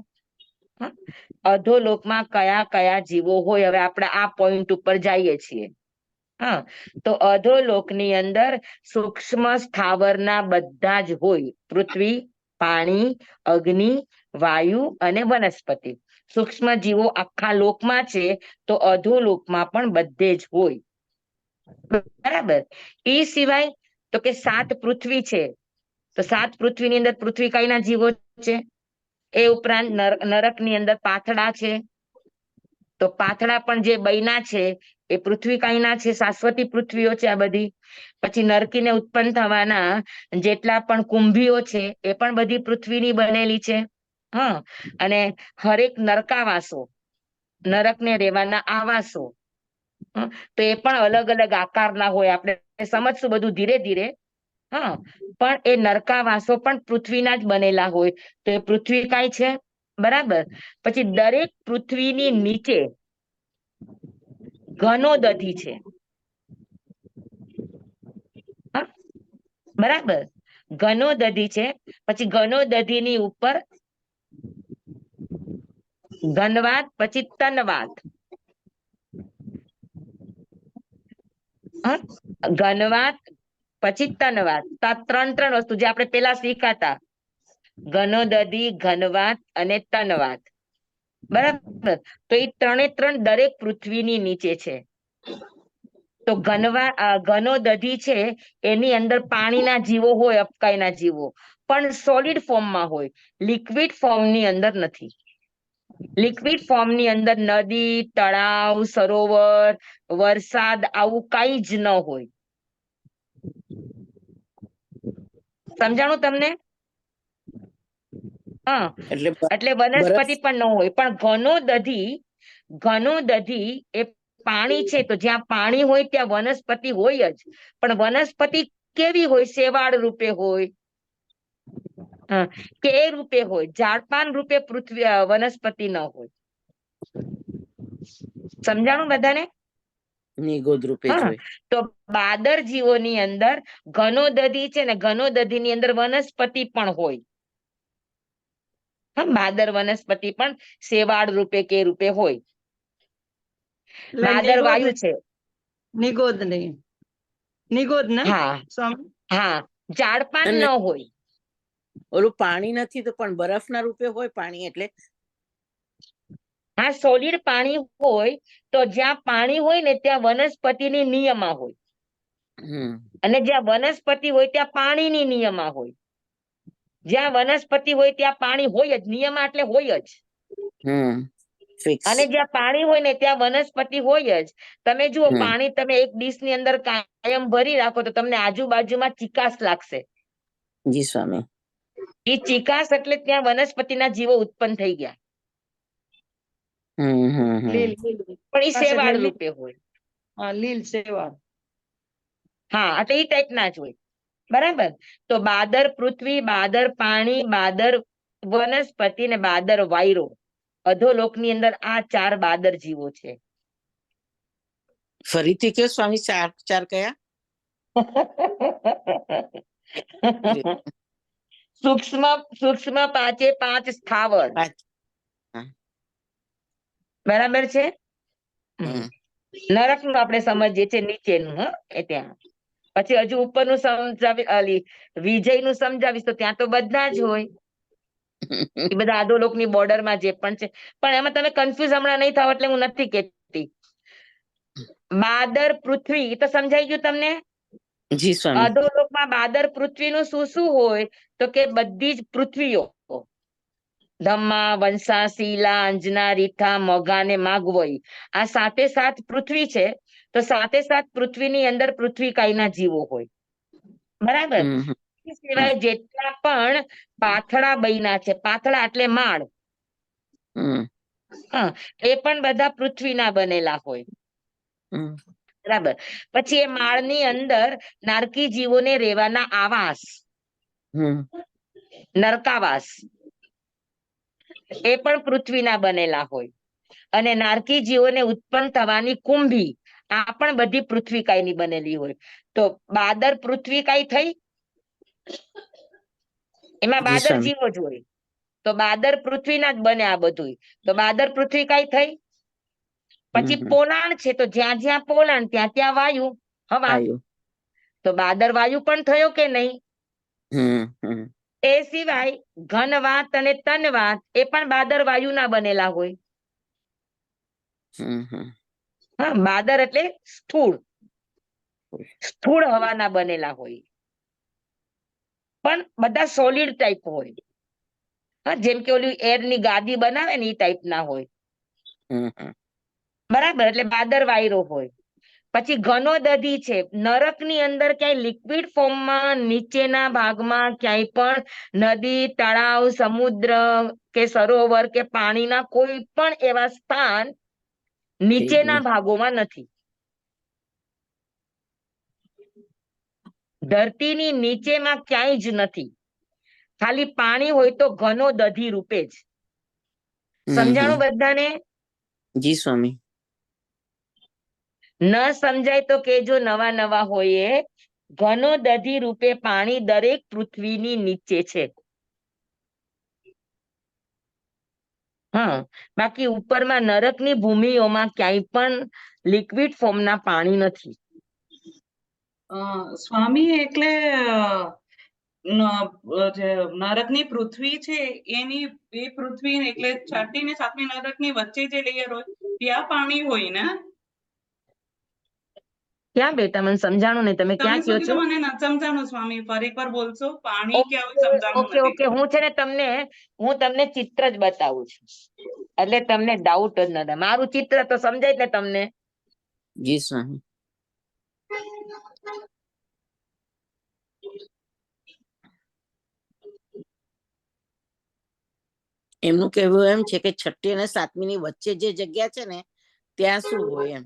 અધોલોકમાં કયા કયા જીવો હોય? હવે આપણે આ પોઈન્ટ ઉપર જઈએ છીએ. હા તો અધોલોકની અંદર સૂક્ષ્મ સ્થાવરના બધા જ હોય. પૃથ્વી, પાણી, અગ્નિ, વાયુ અને વનસ્પતિ. સૂક્ષ્મ જીવો આખા લોકમાં છે તો અધોલોકમાં પણ બધે જ હોય. બરાબર. એ સિવાય તો કે 7 પૃથ્વી છે. તો 7 પૃથ્વીની અંદર પૃથ્વી કઈના જીવો છે? એ ઉપરાંત નરકની અંદર પાથડા છે. તો પાથડા પણ જે બૈના છે એ પૃથ્વી કઈના છે? શાશ્વતી પૃથ્વીઓ છે આ બધી. પછી નરકીને ઉત્પન્ન થવાના જેટલા પણ કુંભીઓ છે એ પણ બધી પૃથ્વીની બનેલી છે. હા અને હરેક નરકાવાસો, નરકને રહેવાના આવાસો, તો એ પણ અલગ અલગ આકારના હોય. આપણે સમજશું બધું ધીરે ધીરે. હા પણ એ નરકાવાસો પણ પૃથ્વીના જ બનેલા હોય. તો એ પૃથ્વી કઈ છે? બરાબર. પછી દરેક પૃથ્વીની નીચે ઘનોદધિ છે. બરાબર. ઘનોદધિ છે. પછી ઘનોદધિની ઉપર ઘનવાત, પછી તનવાત. ઘનવાત પછી તનવાત. તો આ 3 વસ્તુ જે આપણે પેલા શીખાતા, ઘનોદધિ, ઘનવાત અને તનવાત. બરાબર. તો એ 3 દરેક પૃથ્વીની નીચે છે. તો ઘનોદધિ છે એની અંદર પાણીના જીવો હોય, અપકાઈના જીવો, પણ સોલિડ ફોર્મમાં હોય. લિક્વિડ ફોર્મની અંદર નથી. લિક્વિડ ફોર્મની અંદર નદી, તળાવ, સરોવર, વરસાદ આવું કઈ જ ન હોય. સમજાણું તમને? હા એટલે એટલે બરફ વનસ્પતિ પણ ન હોય. પણ ઘનોદધિ એ પાણી છે. તો જ્યાં પાણી હોય ત્યાં વનસ્પતિ હોય જ. પણ વનસ્પતિ કેવી હોય? શેવાળ રૂપે હોય, કે એ રૂપે હોય. ઝાડપાન રૂપે વનસ્પતિ ન હોય. સમજાણું બધાને? નિગોદ રૂપે જ હા. હોય. તો બાદર જીવોની અંદર ઘનોદધિ છે ને, ઘનોદધિની અંદર વનસ્પતિ પણ હોય. હા, બાદર વનસ્પતિ પણ શેવાળ રૂપે કે રૂપે હોય. બાદર વાયુ છે. નિગોદ નહીં. નિગોદ ને હા સ્વામી? હા, ઝાડપાન અને ન હોય. ઓલું પાણી નથી તો પણ બરફના રૂપે હોય પાણી એટલે. હા, સોલિડ પાણી હોય તો જ્યાં પાણી હોય ને ત્યાં વનસ્પતિની નિયમા હોય, હમ અને જ્યાં વનસ્પતિ હોય ત્યાં પાણીની નિયમા હોય. જ્યાં વનસ્પતિ હોય ત્યાં પાણી હોય જ, નિયમા એટલે હોય જ. ફિક્સ. અને જ્યાં પાણી હોય ને ત્યાં વનસ્પતિ હોય જ. તમે જુઓ, હમ. પાણી તમે એક ડીશ ની અંદર કાયમ ભરી રાખો તો તમને આજુબાજુમાં ચીકાશ લાગશે. જી સ્વામી. એ ચીકાશ એટલે ત્યાં વનસ્પતિના જીવો ઉત્પન્ન થઈ ગયા. લીલ લીલ. પણ એ બસ શેવાળ એટલે રૂપે હોય. હા, લીલ સેવા. હા, એટલે એ ટાઈપના જ હોય. બરાબર. તો બાદર પૃથ્વી, બાદર પાણી, બાદર વનસ્પતિ ને બાદર વાયરો, અધોલોકની અંદર આ 4 બાદર જીવો છે. ફરીથી કયો સ્વામી, ચાર કયા? સૂક્ષ્મ સૂક્ષ્મ 5 સ્થાવર. પાંચ. બરાબર છે. હમ. નરક નું આપણે સમજીએ છીએ નીચેનું, એ ત્યાં. પછી હજુ ઉપરનું સમજાવી, વિજય નું સમજાવીશ તો ત્યાં તો બધા જ હોય. એ બધા અધોલોકની બોર્ડરમાં જે પણ છે. પણ એમાં તમે કન્ફ્યુઝ હમણાં નહીં થાવ એટલે હું નથી કહેતી. બાદર પૃથ્વી તો સમજાઈ ગયું તમને? જી સ્વામી. અધોલોકમાં બાદર પૃથ્વીનું શું શું હોય? તો કે બધી જ પૃથ્વીઓ, ધમ્મા, વંસા, શીલા, અંજના, રીઠા, મોગા ને માગવઈ, આ 7 પૃથ્વી છે. તો 7 પૃથ્વીની અંદર પૃથ્વીકાયના જીવો હોય. બરાબર. હમ એ સિવાય જેટલા પણ પાથડા બયના છે, પાથડા એટલે માળ, હમ હા, એ પણ બધા પૃથ્વીના બનેલા હોય. હમ બરાબર. પછી એ માળની અંદર નારકી જીવોને રહેવાના આવાસ, હમ નરકાવાસ, એ પણ પૃથ્વીના બનેલા હોય. અને નારકી જીવોને ઉત્પન્ન થવાની કુંભી, આ પણ બધી પૃથ્વીકાયની બનેલી હોય. તો બાદર પૃથ્વીકાય થઈ, એમાં જી બાદર સ્વામી. જીવો જ હોય. તો બાદર પૃથ્વીના જ બને આ બધું. તો બાદર પૃથ્વીકાય થઈ. પછી હમ પોલાણ છે, તો જ્યાં જ્યાં પોલાણ ત્યાં ત્યાં વાયુ, હવા. આયુ. તો બાદર વાયુ પણ થયો કે નહીં? હમ એ સિવાય ઘનવાત અને તનવાત, એ પણ બાદર વાયુના બનેલા હોય. હમ હા, બાદર એટલે સ્થૂળ, સ્થૂળ હવાના બનેલા હોય. પણ બધા સોલિડ ટાઈપ હોય. હા, જેમ કે ઓલી એરની ગાદી બનાવે ને એ ટાઈપ ના હોય. હમ બરાબર. એટલે બાદર વાયરો હોય. પછી ઘનોદધિ છે. નરકની અંદર ક્યાંય લિક્વિડ ફોર્મમાં નીચેના ભાગમાં ક્યાંય પણ નદી, તળાવ, સમુદ્ર કે સરોવર કે પાણીના કોઈ પણ એવા સ્થાન નીચેના ભાગોમાં નથી. ધરતીની નીચેમાં ક્યાંય જ નથી. ખાલી પાણી હોય તો ઘનોદધિ રૂપે જ. સમજાણું બધાને? જી સ્વામી. ન સમજાય તો કેજો, નવા નવા હોય એ. ઘનોદધિ રૂપે પાણી દરેક પૃથ્વીની નીચે છે. હા, બાકી ઉપરમાં નરકની ભૂમિઓમાં ક્યાંય પણ લિક્વિડ ફોર્મના પાણી નથી. સ્વામી એટલે જે નરકની પૃથ્વી છે એની એ પૃથ્વી એટલે 6મી ને 7મી નરકની વચ્ચે જે લેયર હોય ત્યાં પાણી હોય ને? ક્યાં બેટા? મને સમજાણું નહીં. તમે તમે ક્યાં શું કયો છો? કીધું મને નથી સમજાણું સ્વામી, ફરી એકવાર બોલશો? પાણી ક્યાં હોય સમજાણું ઓકે નથી. ઓકે, હું છે ને તમને ચિત્ર જ બતાવું છું, એટલે તમને ડાઉટ જ ન થાય. મારું ચિત્ર તો સમજાય ને તમને? જી સ્વામી. એમનું કહેવું એમ છે કે 6મી અને 7મી ની વચ્ચે જે જગ્યા છે ને ત્યાં શું હોય એમ.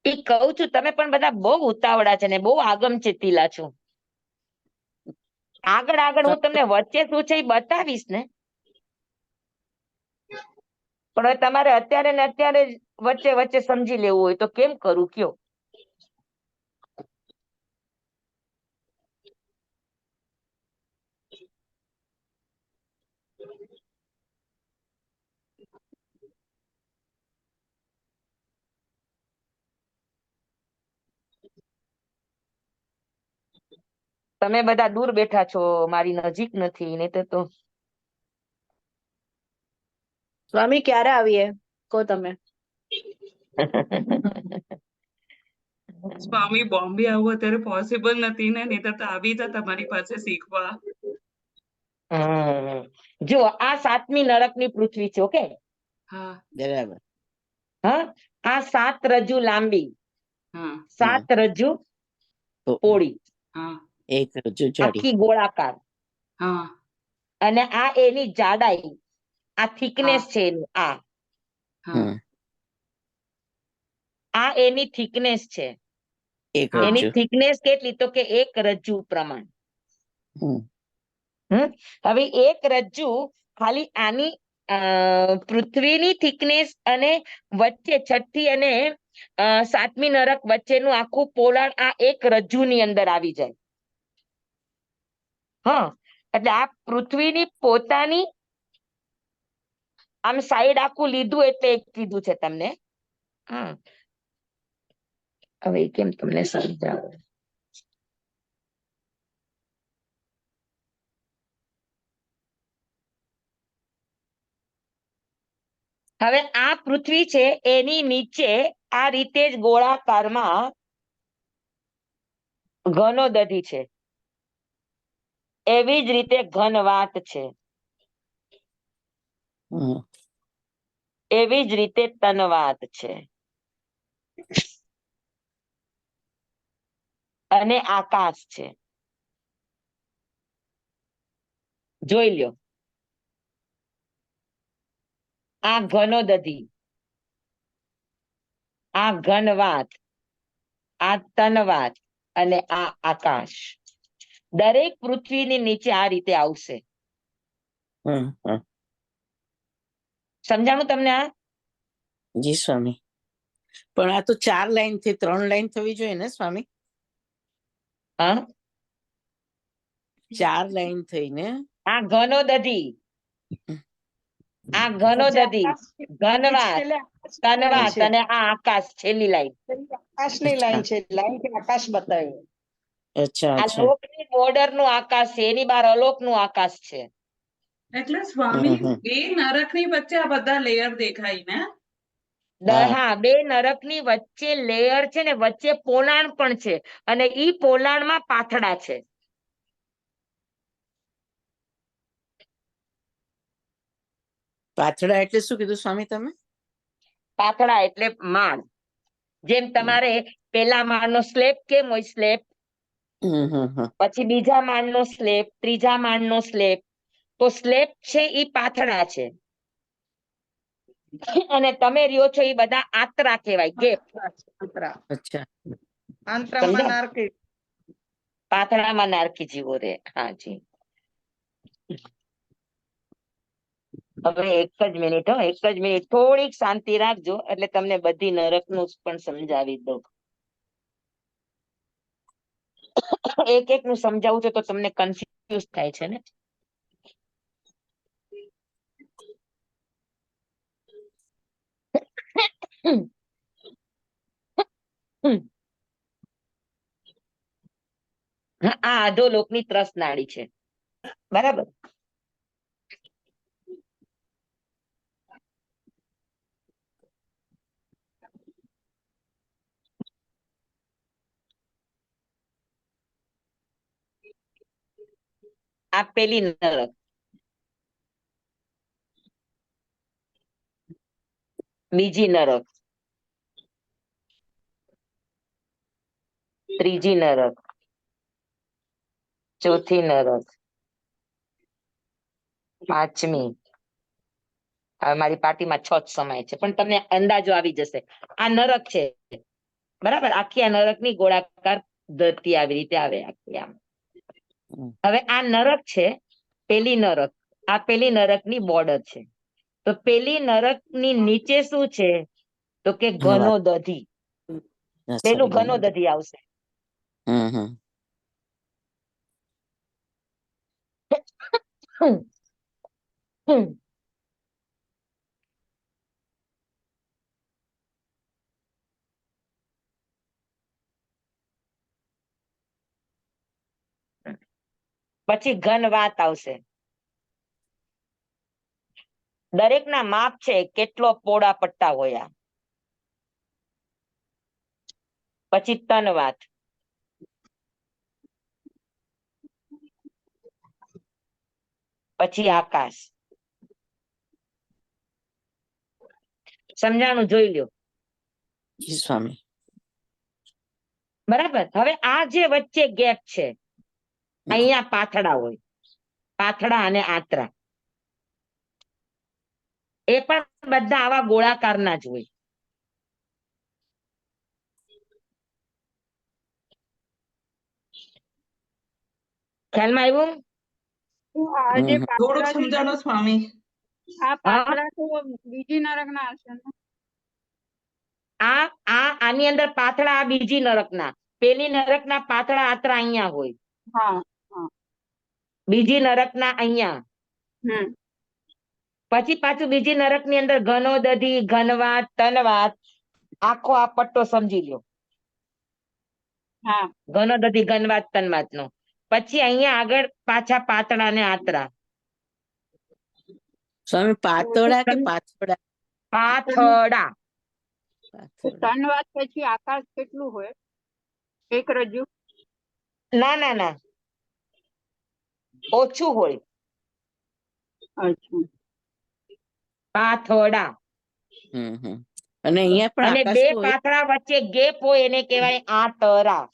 એ કહું છું, તમે પણ બધા બહુ ઉતાવળા છે ને બહુ આગમચેતીલા છો. આગળ આગળ હું તમને વચ્ચે શું છે એ બતાવીશ ને, પણ હવે તમારે અત્યારે ને અત્યારે વચ્ચે વચ્ચે સમજી લેવું હોય તો કેમ કરું કયો? તમે બધા દૂર બેઠા છો, મારી નજીક નથી, નહીં તો સ્વામી ક્યારે આવીએ કહો તમે. સ્વામી બોમ્બે આવવું અત્યારે પોસિબલ નથી ને, નહીં તો આવી જતા તમારી પાસે શીખવા. જો આ 7મી નરકની પૃથ્વી છે. ઓકે, હા બરાબર. હા, આ 7 રજ્જુ લાંબી, હા 7 રજ્જુ પોળી, હા એક રજ્જુ જાડી. આખી ગોળાકાર, હા અને આ એની જાડાઈ, આ થિકનેસ છે એની, હા આ એની થિકનેસ છે. એક હા. એની રજ્જુ. થિકનેસ કેટલી? તો કે 1 રજ્જુ પ્રમાણ. હમ. હવે 1 રજ્જુ ખાલી આની પૃથ્વીની થિકનેસ અને વચ્ચે 6ઠી અને 7મી નરક વચ્ચેનું આખું પોલાણ આ 1 રજ્જુની અંદર આવી જાય. હા, એટલે આ પૃથ્વીની પોતાની આમ સાઈડ આખું લીધું એટલે એક કીધું છે તમને. હા, હવે કેમ તમને સમજાવું? હવે આ પૃથ્વી છે, એની નીચે આ રીતે જ ગોળાકારમાં ઘનો દધી છે, એવી જ રીતે ઘનવાત છે, હમ. એવી જ રીતે તનવાત છે, અને આકાશ છે. જોઈ લ્યો, આ ઘનો દધી, આ ઘનવાત, આ તનવાત, અને આ આકાશ. દરેક પૃથ્વીની નીચે આ રીતે આવશે. હમ. હમ. સમજાણું તમને? આ જી સ્વામી. પણ આ તો 4 લાઈન થી 3 લાઈન થવી જોઈએ ને સ્વામી? હા, 4 લાઈન થઈને. આ ઘનો દધી, આ ઘનો દધી, ઘનવાત, તનવાત, અને આ આકાશ છેલ્લી લાઈન. આકાશની લાઈન છે, લાઈન કે આકાશ બતાવ્યું. અચ્છા આ અચ્છા. લોકની બોર્ડર નું આકાશ છે, એની બહાર અલોક નું આકાશ છે. એટલે સ્વામી હમ. બે નરકની વચ્ચે આ બધા લેયર દેખાય ને? હા. હા, 2 નરકની વચ્ચે લેયર છે ને, વચ્ચે પોલાણ પણ છે, અને ઈ પોલાણમાં પાથડા છે. પાથડા એટલે શું કીધું સ્વામી તમે? પાથડા એટલે માળ. જેમ તમારે પેલા માળનો સ્લેબ કેમ હોય? સ્લેબ, હમ. હમ. હમ. પછી બીજા માળનો સ્લેબ, ત્રીજા માળનો સ્લેબ. તો સ્લેબ છે ઈ પાથડા છે, અને તમે રહ્યો છો એ બધા આંતરા કહેવાય, ગેપ. અચ્છા. આંતરામાં નારકી. પાથડામાં નારકી જીવો રે. હા જી. હવે એક જ મિનિટ, એક જ મિનિટ, થોડીક શાંતિ રાખજો, એટલે તમને બધી નરકનું પણ સમજાવી દઉં. એક એક નું સમજાવું છું તો તમને કન્ફ્યુઝ થાય છે ને. આ અધોલોકની ત્રસ નાડી છે, બરાબર? આ પેલી નરક, બીજી નરક, ત્રીજી નરક, ચોથી નરક, 5મી. હવે મારી પાટીમાં 6 જ સમાય છે, પણ તમને અંદાજો આવી જશે. આ નરક છે, બરાબર? આખી આ નરકની ગોળાકાર ધરતી આવી રીતે આવે આખી આમ. હવે આ નરક છે, પેલી નરક. આ પેલી નરકની બોર્ડર છે. તો પેલી નરકની નીચે શું છે? તો કે ઘનો દધી, પેલું ઘનો દધી આવશે. પછી ઘન વાત આવશે. દરેક ના માપ છે કેટલો પોળા પટ્ટા હોયા. પછી તન વાત, પછી આકાશ. સમજાણું જોઈ લ્યો. જી સ્વામી. બરાબર. હવે આ જે વચ્ચે ગેપ છે, અહીંયા પાથડા હોય, પાથડા અને આંતરા, એ પણ બધા આવા ગોળાકારના જ હોય. ખ્યાલમાં આવ્યું? આ જે થોડુંક પાતળા છે, સમજાણો સ્વામી. આ પાતળા તો બીજી નરકના હશે ને? આની અંદર પાથડા આ બીજી નરકના, પેલી નરકના પાથડા આંતરા અહીંયા હોય, હા. બીજી નરકના અહીંયા. પછી પાછું બીજી નરકની અંદર ઘનો દધી, ઘનવાત, તનવાત, આખો આ પટ્ટો સમજી લ્યો. હા. ઘનો દધી, ઘનવાત, તનવાત નો. પછી અહીંયા આગળ પાછા પાતળા ને આંતરા. સ્વામી પાતળા કે પાથડા? પાથડા. ત્રણ વાત પછી આકાશ કેટલું હોય? એક રજ્જુ? ના, ઓછું હોય. અચ્છા. પાથડા. અને અહીંયા પણ અને આકાશ બે તો હોય. પાથડા વચ્ચે ગેપ હોય એને કહેવાય આંતરા.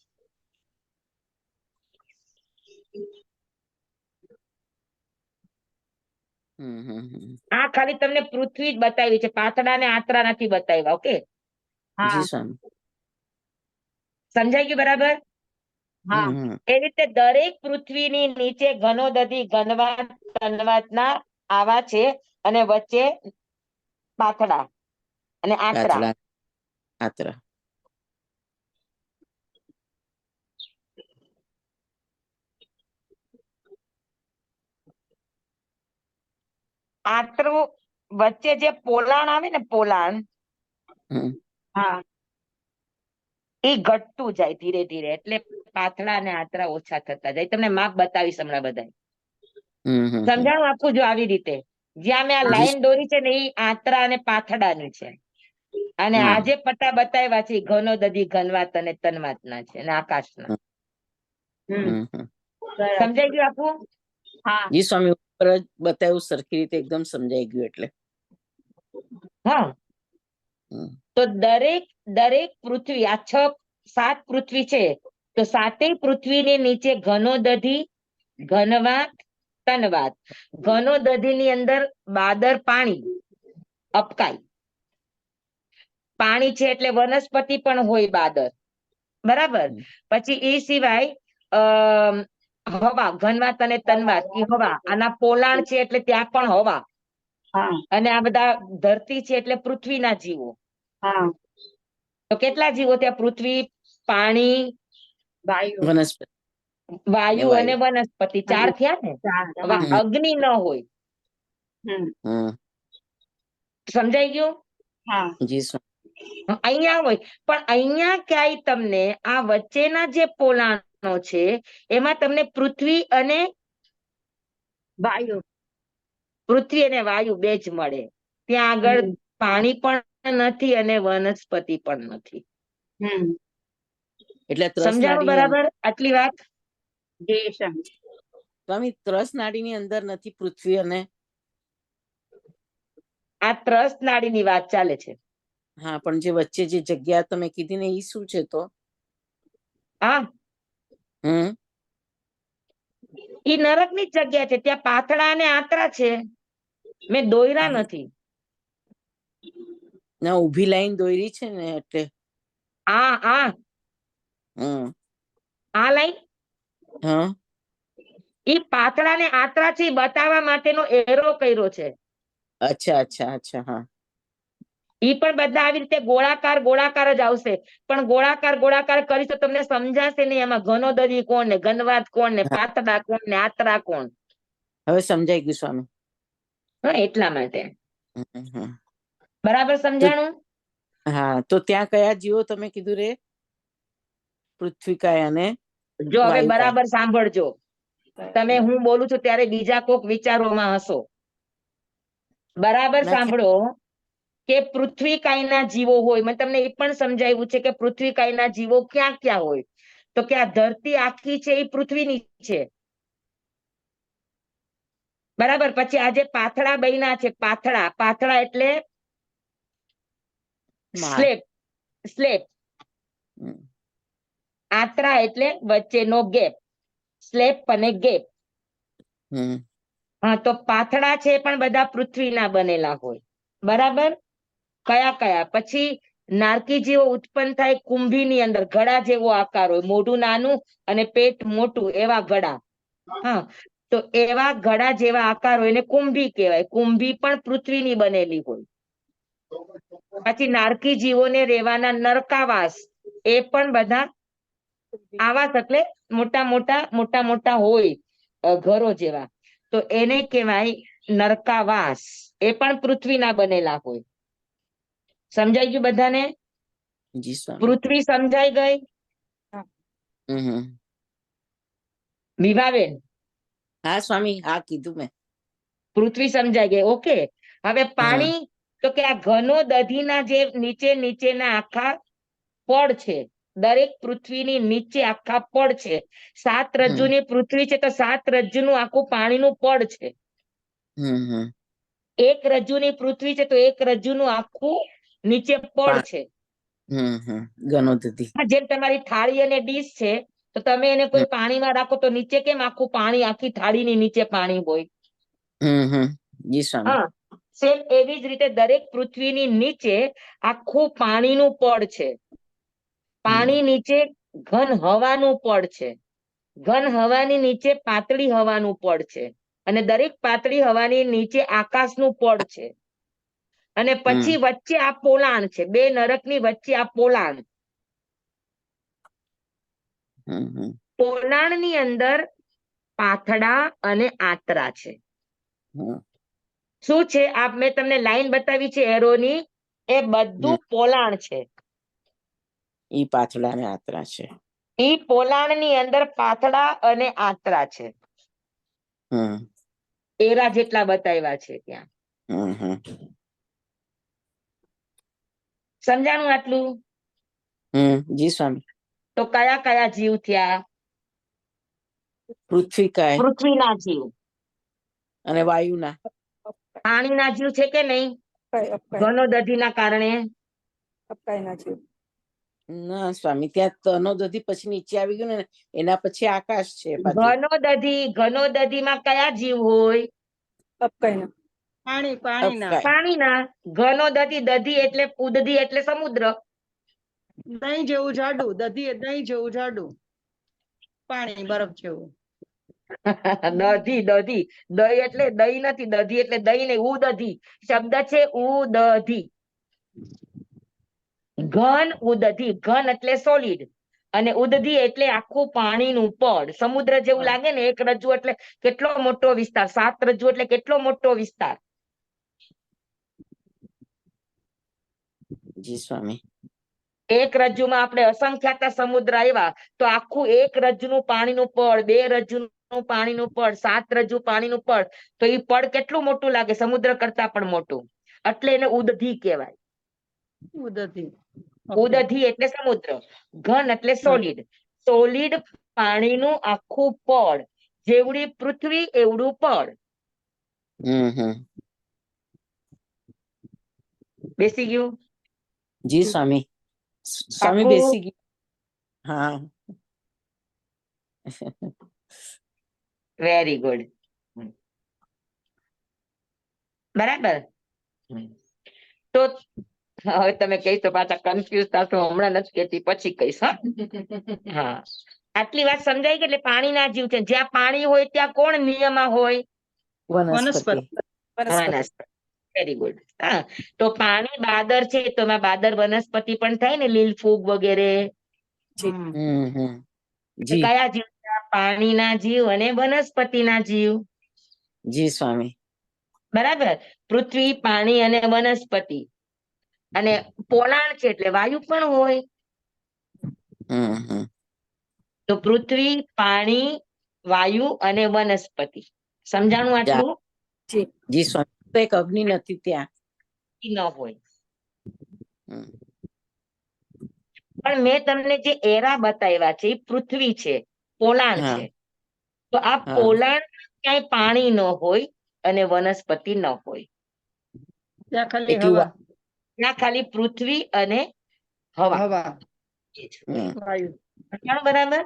આ ખાલી તમને પૃથ્વી જ બતાવી છે, પાથડા ને આંતરા નથી બતાવ્યા. ઓકે, જી સ્વામી. સમજાઈ ગયું બરાબર? એ રીતે દરેક પૃથ્વીની નીચે ઘનો દધી, ઘનવાત, તનવાતના આવા છે, અને વચ્ચે પાથડા અને આંતરા. પાતળા આંતરા. આંતરું વચ્ચે જે પોલાણ આવે ને, પોલાણ, હા. એ ઘટતું જાય ધીરે ધીરે, એટલે પાથડા અને આંતરા ઓછા થતા જાય. તમને માપ બતાવીશ હમણાં બધા. સમજાણું આપું જો આવી રીતે. જ્યાં મેં આ લાઈન દોરી છે ને, એ આંતરા અને પાથડાની છે, અને આ જે પટ્ટા બતાવ્યા છે ઘનો દધી, ઘનવાત અને તનવાતના છે, અને આકાશના. સમજાઈ ગયું આપું? હા. જી સ્વામી, ઉપર જ બતાવ્યું સરખી રીતે, એકદમ સમજાઈ ગયું. એટલે હા, તો દરેક પૃથ્વી, આ 6-7 પૃથ્વી છે, તો 7 પૃથ્વીની નીચે ઘનો દધી, ઘનવાત, તનવાત. ઘનો દધી ની અંદર બાદર પાણી અપકાય. પાણી છે એટલે વનસ્પતિ પણ હોય બાદર, બરાબર. પછી એ સિવાય હવા, ઘનવાત અને તનવાત, એ હવા. આના પોલાણ છે એટલે ત્યાં પણ હવા. અને આ બધા ધરતી છે એટલે પૃથ્વીના જીવો. તો કેટલા જીવો ત્યાં? પૃથ્વી, પાણી, વનસ્પતિ, વાયુ અને વનસ્પતિ. 4 થયા ને. હવે અગ્નિ ન હોય. સમજાઈ ગયું? જી સ્વામી. અહીંયા હોય, પણ અહીંયા ક્યાંય તમને આ વચ્ચેના જે પોલાણો છે, એમાં તમને પૃથ્વી અને વાયુ બે જ મળે. ત્યાં આગળ પાણી પણ નથી અને વનસ્પતિ પણ નથી. એટલે સમજાણું બરાબર? આટલી વાત. સ્વામી, ત્રસ નાડીની અંદર નથી પૃથ્વી અને? આ ત્રસ નાડીની વાત ચાલે છે. હા, પણ જે વચ્ચે જે જગ્યા તમે કીધી ને, એ શું છે તો? એ નરકની જ જગ્યા છે. ત્યાં પાથડા અને આંતરા છે, મેં દોયરા નથી. ના, ઊભી લાઈન દોરી છે ને, એટલે આ લાઈન, એ પાથડા ને આંતરા છે, બતાવવા માટેનો એરો કર્યો છે. અચ્છા. હા. ઈ પણ બધા આવી રીતે ગોળાકાર ગોળાકાર જ આવશે, પણ ગોળાકાર કરીશ તો તમને સમજાશે નહીં એમાં ઘનો દધી કોણ ને ઘનવાદ કોણ ને પાતળા કોણ ને આતરા કોણ. હવે સમજાઈ ગયું સ્વામી. હા, એટલા માટે. હમ, હમ. બરાબર સમજાણું? હા, તો ત્યાં કયા જીવો તમે કીધું રે? પૃથ્વીકાય અને જો હવે વાયુકાય. બરાબર સાંભળજો, તમે હું બોલું છું ત્યારે બીજા કોક વિચારોમાં હશો. બરાબર ના, સાંભળો કે પૃથ્વી કાયના જીવો હોય. મેં તમને એ પણ સમજાવ્યું છે કે પૃથ્વી કાયના જીવો ક્યાં ક્યાં હોય. તો કે આ ધરતી આખી છે એ પૃથ્વીની છે. બરાબર. પછી આ જે પાથડા બન્યા છે, પાથડા એટલે માળ. Slab, slab. હમ, આતરા એટલે વચ્ચેનો ગેપ, સ્લેબ અને ગેપ. હમ, હા, તો પાથડા છે પણ બધા પૃથ્વીના બનેલા હોય. બરાબર. કયા કયા? પછી નારકી જેવો ઉત્પન્ન થાય કુંભીની અંદર, ઘડા જેવો આકાર હોય, મોઢું નાનું અને પેટ મોટું, એવા ઘડા. હા, તો એવા ઘડા જેવા આકાર હોય એને કુંભી કહેવાય. કુંભી પણ પૃથ્વીની બનેલી હોય. પછી નારકી જીવોને રહેવાના નરકાવાસ, એ પણ બધા આવાસ એટલે મોટા મોટા હોય ઘરો જેવા, તો એને કહેવાય નરકાવાસ. એ પણ પૃથ્વીના બનેલા હોય. સમજાઈ ગયું બધાને? જી સ્વામી. પૃથ્વી સમજાઈ ગઈ? હમ, હમ. વિભાબેન, હા સ્વામી, હા કીધું મેં. પૃથ્વી સમજાઈ ગઈ. ઓકે. હવે હા. પાણી, તો કે આ ઘનો દધીના જે નીચેના આખા પડ છે, દરેક પૃથ્વીની નીચે આખા પડ છે. 7 રજ્જુની પૃથ્વી છે તો 7 રજ્જુનું આખું પાણીનું પડ છે. હમ, હમ. 1 રજ્જુની પૃથ્વી છે તો 1 રજ્જુનું આખું નીચે પડ છે. હમ, હમ. ગણોધતી. હા, જેમ તમારી થાળી અને ડીશ છે, તો તમે એને કોઈ પાણીમાં રાખો તો નીચે કેમ આખું પાણી, આખી થાળીની નીચે પાણી હોય? હમ, હમ. જી સ્વામી. હા, સેમ એવી જ રીતે દરેક પૃથ્વીની નીચે આખું પાણીનું પડ છે. પાણી નીચે ઘન હવાનું પડ છે. ઘન હવાની નીચે પાતળી હવાનું પડ છે. અને દરેક પાતળી હવાની નીચે આકાશનું પડ છે. અને પછી વચ્ચે આ પોલાણ છે. 2 નરકની વચ્ચે આ પોલાણ. હમ, હમ. પોલાણની અંદર પાથડા અને આતરા છે. હમ, શું છે? મેં તમને લાઈન બતાવી છે એરોની, એ બધું પોલાણ છે. ઈ પાથડા ને આતરા છે. ઈ પોલાણની અંદર પાથડા અને આતરા છે. હમ, એરા જેટલા બતાવ્યા છે ત્યાં. હમ, હમ. સમજાણું આટલું? જી સ્વામી. તો કયા કયા જીવ થયા? પૃથ્વીકાય પૃથ્વીના જીવ. અને વાયુના. પાણીના જીવ છે કે નહીં? ઘનો દધીના કારણે. અપકાયના છે. ના સ્વામી, ત્યાં તનોદધી પછી નીચે આવી ગયું ને, એના પછી આકાશ છે પાછું. ઘનો દધીમાં કયા જીવ હોય? અપકાયના. પાણીના. અપકાય. પાણીના. ઘનો દધી એટલે ઉદધી એટલે સમુદ્ર. દહીં જેવું જાડું, દહીં જેવું જાડું, પાણી બરફ જેવું. દધી દહીં એટલે દહીં નથી, દધી એટલે દહીં ને ઉદધી શબ્દ છે. ઉદધી. ઘન ઉદધી, ઘન એટલે સોલિડ અને ઉદધી એટલે આખું પાણીનું પડ. સમુદ્ર જેવું લાગે ને. 1 રજ્જુ એટલે કેટલો મોટો વિસ્તાર, 7 રજ્જુ એટલે કેટલો મોટો વિસ્તાર. જી સ્વામી. 1 રજ્જુમાં આપણે અસંખ્યાત સમુદ્ર આવ્યા તો આખું 1 રજ્જુનું પાણીનું પડ, 2 રજ્જુનું પાણીનું પડ, 7 રજ્જુ પાણીનું પડ, તો એ પડ કેટલું મોટું લાગે? સમુદ્ર કરતા પણ મોટું. એટલે એને ઉદધી કહેવાય. ઉદધી. ઉદધી એટલે સમુદ્ર. ઘન એટલે સોલિડ. સોલિડ પાણીનું આખું પડ. જેવડી પૃથ્વી એવડું પડ. હમ, હમ. બેસી ગયું? જી સ્વામી. સ્વામી પાક્કું? બેસી ગયું. હા. Very good. બરાબર. તો હવે તમે કહીશો પાછા કન્ફ્યુઝ થશો, હમણાં નથી કહેતી, પછી કહીશ. હા, આટલી વાત સમજાય કે એટલે પાણીના જીવ છે. જ્યાં પાણી હોય ત્યાં કોણ નિયમા હોય? વનસ્પતિ. વનસ્પતિ. Very good. હા, તો પાણી બાદર છે તો એમાં બાદર વનસ્પતિ પણ થાય ને, લીલ ફૂગ વગેરે. તો જી કયા જીવ થયા? પાણીના જીવ અને વનસ્પતિના જીવ. જી સ્વામી. બરાબર. પૃથ્વી, પાણી અને વનસ્પતિ. અને પોલાણ છે એટલે વાયુ પણ હોય. તો પૃથ્વી, પાણી, વાયુ અને વનસ્પતિ. સમજાણું આટલું? જી સ્વામી. તો એક અગ્નિ નથી ત્યાં. ન હોય. હમ. પણ મેં તમને જે એરા બતાવ્યા છે એ પૃથ્વી છે, પોલાણ હા છે. તો આ હા પોલાણ ક્યાંય પાણી ન હોય અને વનસ્પતિ ન હોય. ત્યાં ખાલી એટલું હવા, ત્યાં ખાલી પૃથ્વી અને હવા હવા, એ જ હોય. વાયુ. સમજાણું બરાબર?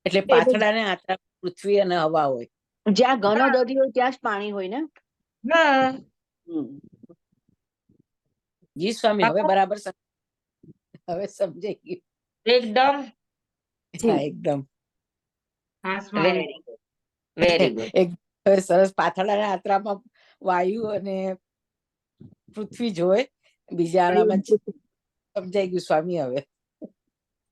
એટલે પાથડા ને આતરા પૃથ્વી અને હવા હોય. જ્યાં ઘનો દરિયો હોય ત્યાં જ પાણી હોય ને. હા. હમ. જી સ્વામી. હવે પાકું? બરાબર હવે સમજાઈ ગયું. એકદમ હા એકદમ. Very good. Very good. એક હવે સરસ પાથરડાના આતરામાં વાયુ અને પૃથ્વી જ હોય. બીજા આનામાં સમજાઈ ગયું સ્વામી હવે.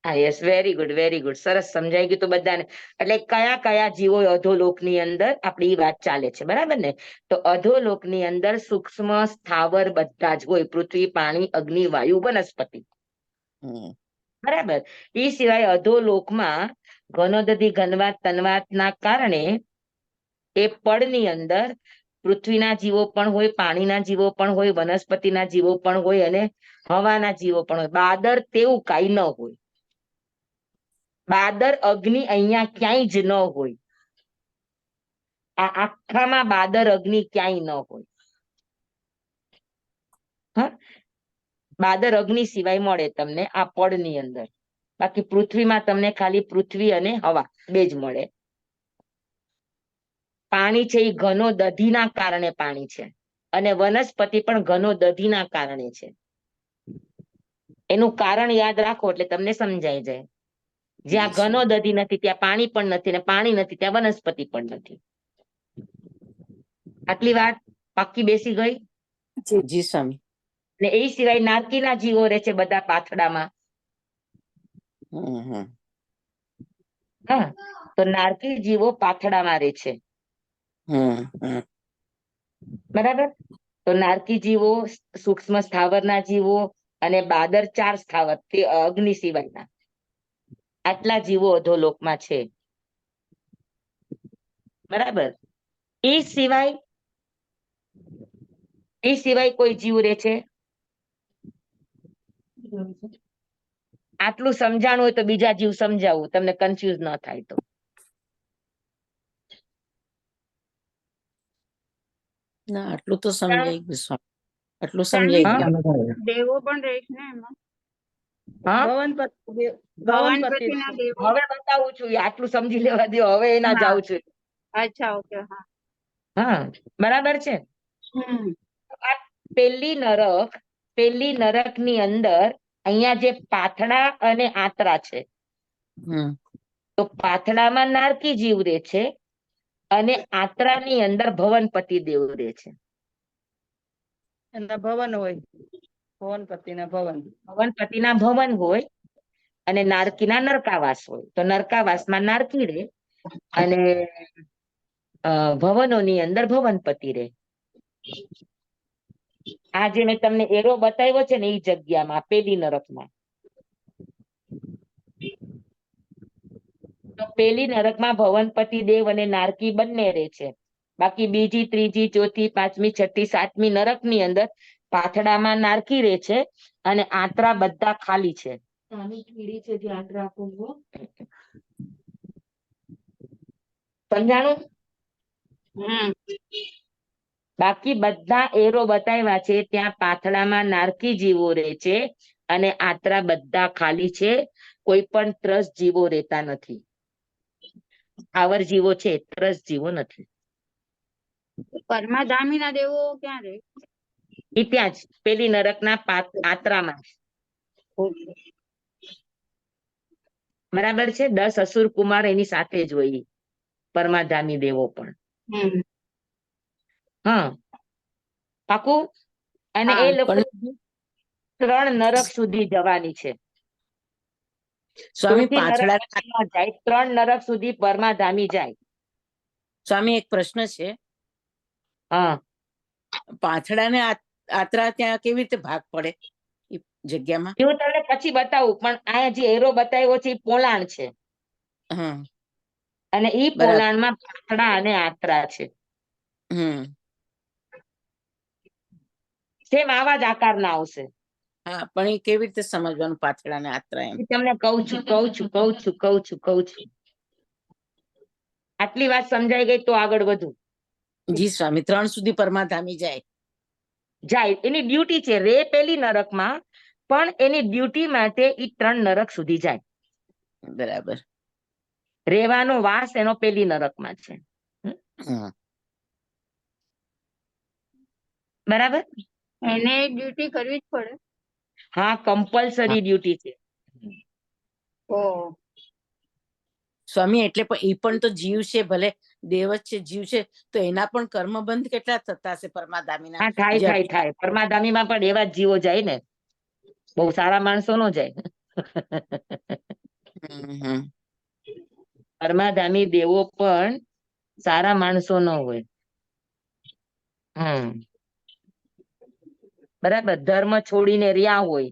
હા, yes, very good, very good. સરસ સમજાઈ ગયું તો બધાને. એટલે કયા કયા જીવો અધોલોકની અંદર આપણી વાત ચાલે છે, બરાબર ને? તો અધોલોકની અંદર સૂક્ષ્મ સ્થાવર બધા જ હોય. પૃથ્વી, પાણી, અગ્નિ, વાયુ, વનસ્પતિ. હમ. બરાબર. એ સિવાય અધોલોકમાં ઘનોદધિ, ઘનવાત, તન્વાતના કારણે એ પડની અંદર પૃથ્વીના જીવો પણ હોય, પાણીના જીવો પણ હોય, વનસ્પતિના જીવો પણ હોય અને હવાના જીવો પણ હોય. બાદર તેવું કાંઈ ન હોય. બાદર, અગ્નિ અહીંયા ક્યાંય જ ન હોય. આ આખામાં બાદર, અગ્નિ ક્યાંય ન હોય. હા, બાદર અગ્નિ સિવાય મળે તમને આ પડની અંદર. બાકી પૃથ્વીમાં તમને ખાલી પૃથ્વી અને હવા બે જ મળે. પાણી છે એ ઘનો દધીના કારણે પાણી છે અને વનસ્પતિ પણ ઘનો દધીના કારણે છે. એનું કારણ યાદ રાખો એટલે તમને સમજાઈ જાય. જ્યાં ઘનો દધી નથી ત્યાં પાણી પણ નથી, ને પાણી નથી ત્યાં વનસ્પતિ પણ નથી. આટલી વાત પાક્કી બેસી ગઈ? જી સ્વામી. ને એ સિવાય નારકીના જીવો રહે છે બધા પાથડામાં. હમ. હા, તો નારકી જીવો પાથડામાં રહે છે. હમ. બરાબર. તો નારકી જીવો, સૂક્ષ્મ સ્થાવરના જીવો અને બાદર 4 સ્થાવર, તે અગ્નિ સિવાયના. આટલા જીવો અધોલોકમાં છે. બરાબર. એ સિવાય કોઈ જીવ રહે છે? આટલું સમજાણું હોય તો બીજા જીવ સમજાવું, તમને કન્ફ્યુઝ ન થાય તો. ના આટલું તો સમજાઈ ગયું સ્વામી. આટલું સ્વામી, સમજાઈ ગયું. દેવો પણ રહેશે ને એમાં? હા, ભવનપતિ, ભવનપતિના દેવો. હવે બતાવું છું. આટલું સમજી લેવા દો, હવે એના હા. જાઉં છું. અચ્છા, ઓકે. હા. હા, બરાબર છે. હમ. આ પેલી નરકની અંદર અહીંયા જે પાથડા અને આંતરા છે, હમ. તો પાથડામાં નારકી જીવ રહે છે અને આંતરાની અંદર ભવનપતિ દેવ રહે છે. એના ભવન હોય, ભવનપતિના ભવન. ભવનપતિના ભવન હોય અને નારકીના નરકાવાસ હોય. તો નરકાવાસમાં નારકી રહે અને ભવનોની અંદર ભવનપતિ રહે. આ જે મેં તમને એરો બતાવ્યો છે ને એ જગ્યામાં પેલી નરકમાં. તો પેલી નરકમાં ભવનપતિ દેવ અને નારકી બંને રહે છે. બાકી બીજી, ત્રીજી, ચોથી, પાંચમી, છઠ્ઠી, સાતમી નરકની અંદર પાથડામાં નારકી રહે છે અને આંતરા બધા ખાલી છે. સમજાણું? હમ. બાકી બધા એરો બતાવ્યા છે ત્યાં પાથડામાં નારકી જીવો રહે છે અને આંતરા બધા ખાલી છે. કોઈ પણ ત્રસ જીવો રહેતા નથી. સ્થાવર જીવો છે, ત્રસ જીવો નથી. પરમાધામીના દેવો ક્યાં રહે? એ ત્યાં જ પેલી નરકના આંતરામાં જ. બરાબર છે. 10 અસુર કુમાર એની સાથે જ હોય, પરમાધામી દેવો પણ. હમ. હા, પાકું? અને હા, એ લોકો પણ 3 નરક સુધી જવાની છે. સ્વામી પૃથ્વી નરક પાછળા ન જાય, 3 નરક સુધી પરમાધામી જાય. સ્વામી એક પ્રશ્ન છે, હા, પાછળા ને આત્રા ત્યાં કેવી રીતે ભાગ પડે એ જગ્યામાં? હું તમને પછી બતાવું, પણ આ જે એરો બતાવ્યો છે એ પોલાણ છે, હા, અને ઈ બરાબર. પોલાણમાં પાથડા અને આત્રા છે. હમ સેમ આવા જ આકારના આવશે. હા, પણ એ કેવી રીતે સમજવાનું પાછળા ને આત્રા એમ? ઈ તમને કહું છું. આટલી વાત સમજાઈ ગઈ તો આગળ વધુ. જી સ્વામી, 3 સુધી પરમાધામી જાય. જાય, એની ડ્યુટી છે. રે પેલી નરકમાં, પણ એની ડ્યુટી માટે ઈ 3 નરક સુધી જાય. બરાબર. રેવાનો વાસ એનો પેલી નરકમાં છે. હમ બરાબર? એને ડ્યુટી કરવી જ પડે. હા, કમ્પલસરી ડ્યુટી છે. ઓહ, સ્વામી, એટલે પણ એ પણ તો જીવ છે, ભલે દેવ જ છે, જીવ છે, તો એના પણ કર્મ બંધ કેટલા થતા હશે પરમાધામીના? હા, જે થાય. પરમાધામીમાં પણ એવા જ જીવો જાય ને, બહુ સારા માણસો નો જાય. હમ પરમાધામી દેવો પણ સારા માણસો ન હોય. બરાબર, ધર્મ છોડીને રહ્યા હોય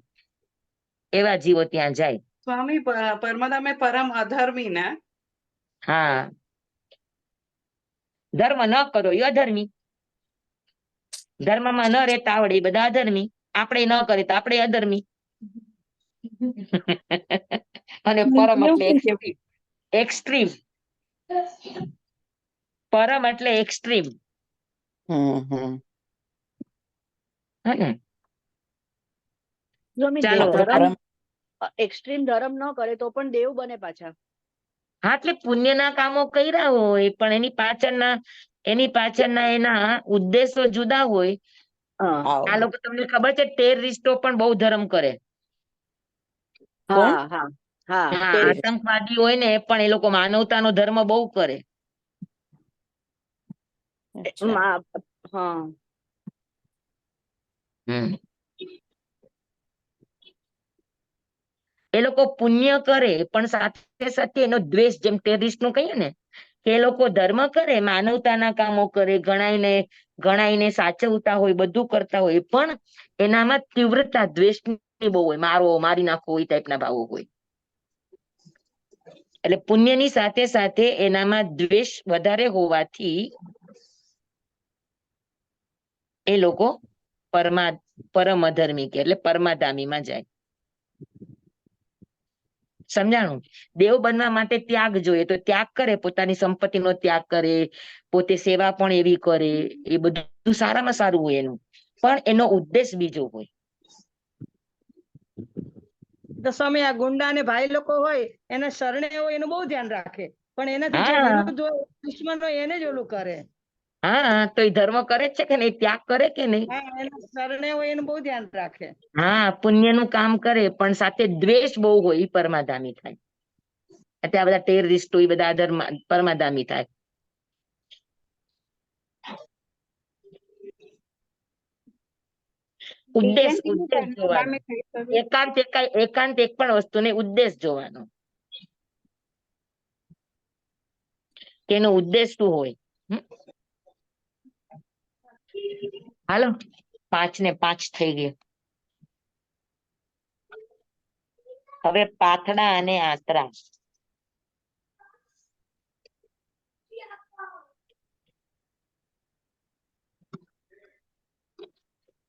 એવા જીવો ત્યાં જાય. સ્વામી પરમાધામે પરમ અધર્મી ને? હા, ધર્મ ન કરો એ અધર્મી. ધર્મમાં ન રહેતા આવડે એ બધા અધર્મી. આપણે ન કરે તો આપણે અધર્મી. અને પરમ એટલે એક્સ્ટ્રીમ. પરમ એટલે એક્સ્ટ્રીમ. હમ સ્વામી, ચાલો પરમ એક્સ્ટ્રીમ ધર્મ ન કરે તો પણ દેવ બને પાછા. હા, એટલે પુણ્યના કામો કર્યા હોય, પણ એની પાછળના એના ઉદ્દેશો જુદા હોય. હા આ લોકો, તમને ખબર છે, ટેરરિસ્ટો પણ બહુ ધર્મ કરે. કોણ? હા હા હા, હા, ટેરરિસ્ટ. આતંકવાદી હોય ને, પણ એ લોકો માનવતાનો ધર્મ બહુ કરે. અચ્છા. હા, હમ એ લોકો પુણ્ય કરે, પણ સાથે સાથે એનો દ્વેષ, જેમ ટેરરિસ્ટ નું કહીએ ને, કે એ લોકો ધર્મ કરે, માનવતાના કામો કરે, ગણાઈને સાચવતા હોય, બધું કરતા હોય, પણ એનામાં તીવ્રતા દ્વેષની બહુ હોય. મારી નાખો એ ટાઈપના ભાવો હોય. એટલે પુણ્યની સાથે સાથે એનામાં દ્વેષ વધારે હોવાથી એ લોકો પરમ અધર્મી કે એટલે પરમાધામીમાં જાય. સમજાણું? દેવ બનવા માટે ત્યાગ જોઈએ, તો ત્યાગ કરે, પોતાની સંપત્તિનો ત્યાગ કરે, પોતે સેવા પણ એવી કરે, એ બધું સારામાં સારું હોય એનું, પણ એનો ઉદ્દેશ બીજો હોય. તો સ્વામી, આ ગુંડા ને ભાઈ લોકો હોય, એને શરણે હોય એનું બહુ ધ્યાન રાખે, પણ એનાથી જે હા વિરુદ્ધ હોય, દુશ્મન હોય, એને જ ઓલું કરે. હા, તો એ ધર્મ કરે જ છે કે નહીં? ત્યાગ કરે કે નહીં? હા, એના શરણે હોય એનું બહુ ધ્યાન રાખે. હા, પુણ્યનું કામ કરે, પણ સાથે દ્વેષ બહુ હોય, ઈ પરમાધામી થાય. અત્યારે બધા ટેરરિસ્ટો એ બધા પરમાધામી થાય. ઉદ્દેશ જોવાનો. પરમાધામી થઈ શકે. એકાંત એક પણ વસ્તુ ને ઉદ્દેશ જોવાનો, કે એનો ઉદ્દેશ શું હોય. હાલો, 5 ને 5 થઈ ગયું. હવે પાથડા અને આંતરા.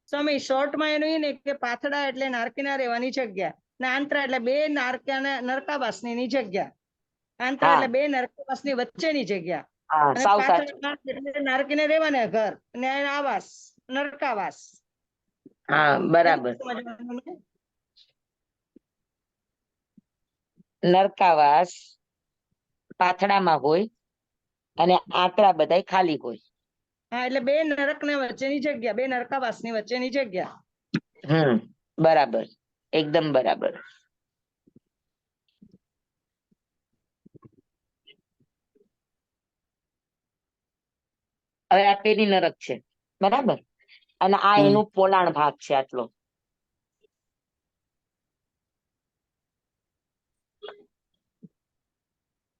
સ્વામી, શોર્ટમાં એનું એ ને કે પાથડા એટલે નારકીના રહેવાની જગ્યા, ને આંતરા એટલે બે નરકાવાસની જગ્યા. આંતરા હા એટલે બે નરકાવાસની વચ્ચેની જગ્યા, હા, અને સાવ સાચું. પાથડા એટલે નારકીને રહેવાના ઘર, ને આવાસ, નરકાવાસ. હા, બરાબર. નરકાવાસ પાથડામાં હોય, અને આંતરા બધાય ખાલી હોય. હા, એટલે બે નરકને વચ્ચેની જગ્યા, બે નરકાવાસની વચ્ચેની જગ્યા. બરાબર, એકદમ બરાબર. હવે આ પેલી નરક છે, બરાબર. અને આ હમ. એનું પોલાણ ભાગ છે આટલો.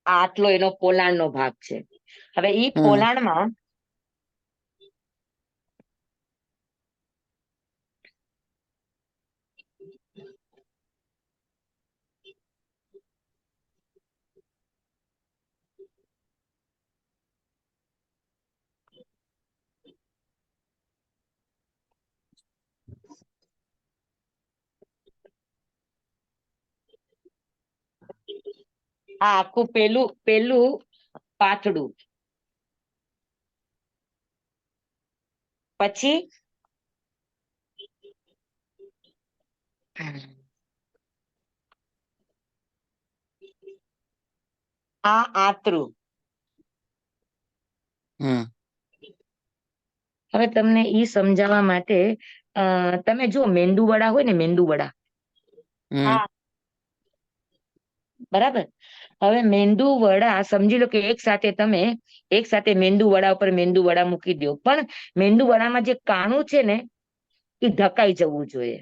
આ આટલો એનો પોલાણનો ભાગ છે. હવે ઈ હમ. પોલાણમાં આ આખું પેલું પાથડું, પછી આ આંતરું. હમ. હવે તમને ઈ સમજાવવા માટે તમે જો મેંદુ વડા હોય ને, મેંદુ વડા, હમ. બરાબર. હવે મેંદુ વડા સમજી લો કે એક સાથે મેંદુ વડા ઉપર મેંદુ વડા મૂકી દો, પણ મેંદુ વડામાં જે કાણું છે ને એ ઢકાઈ જવું જોઈએ.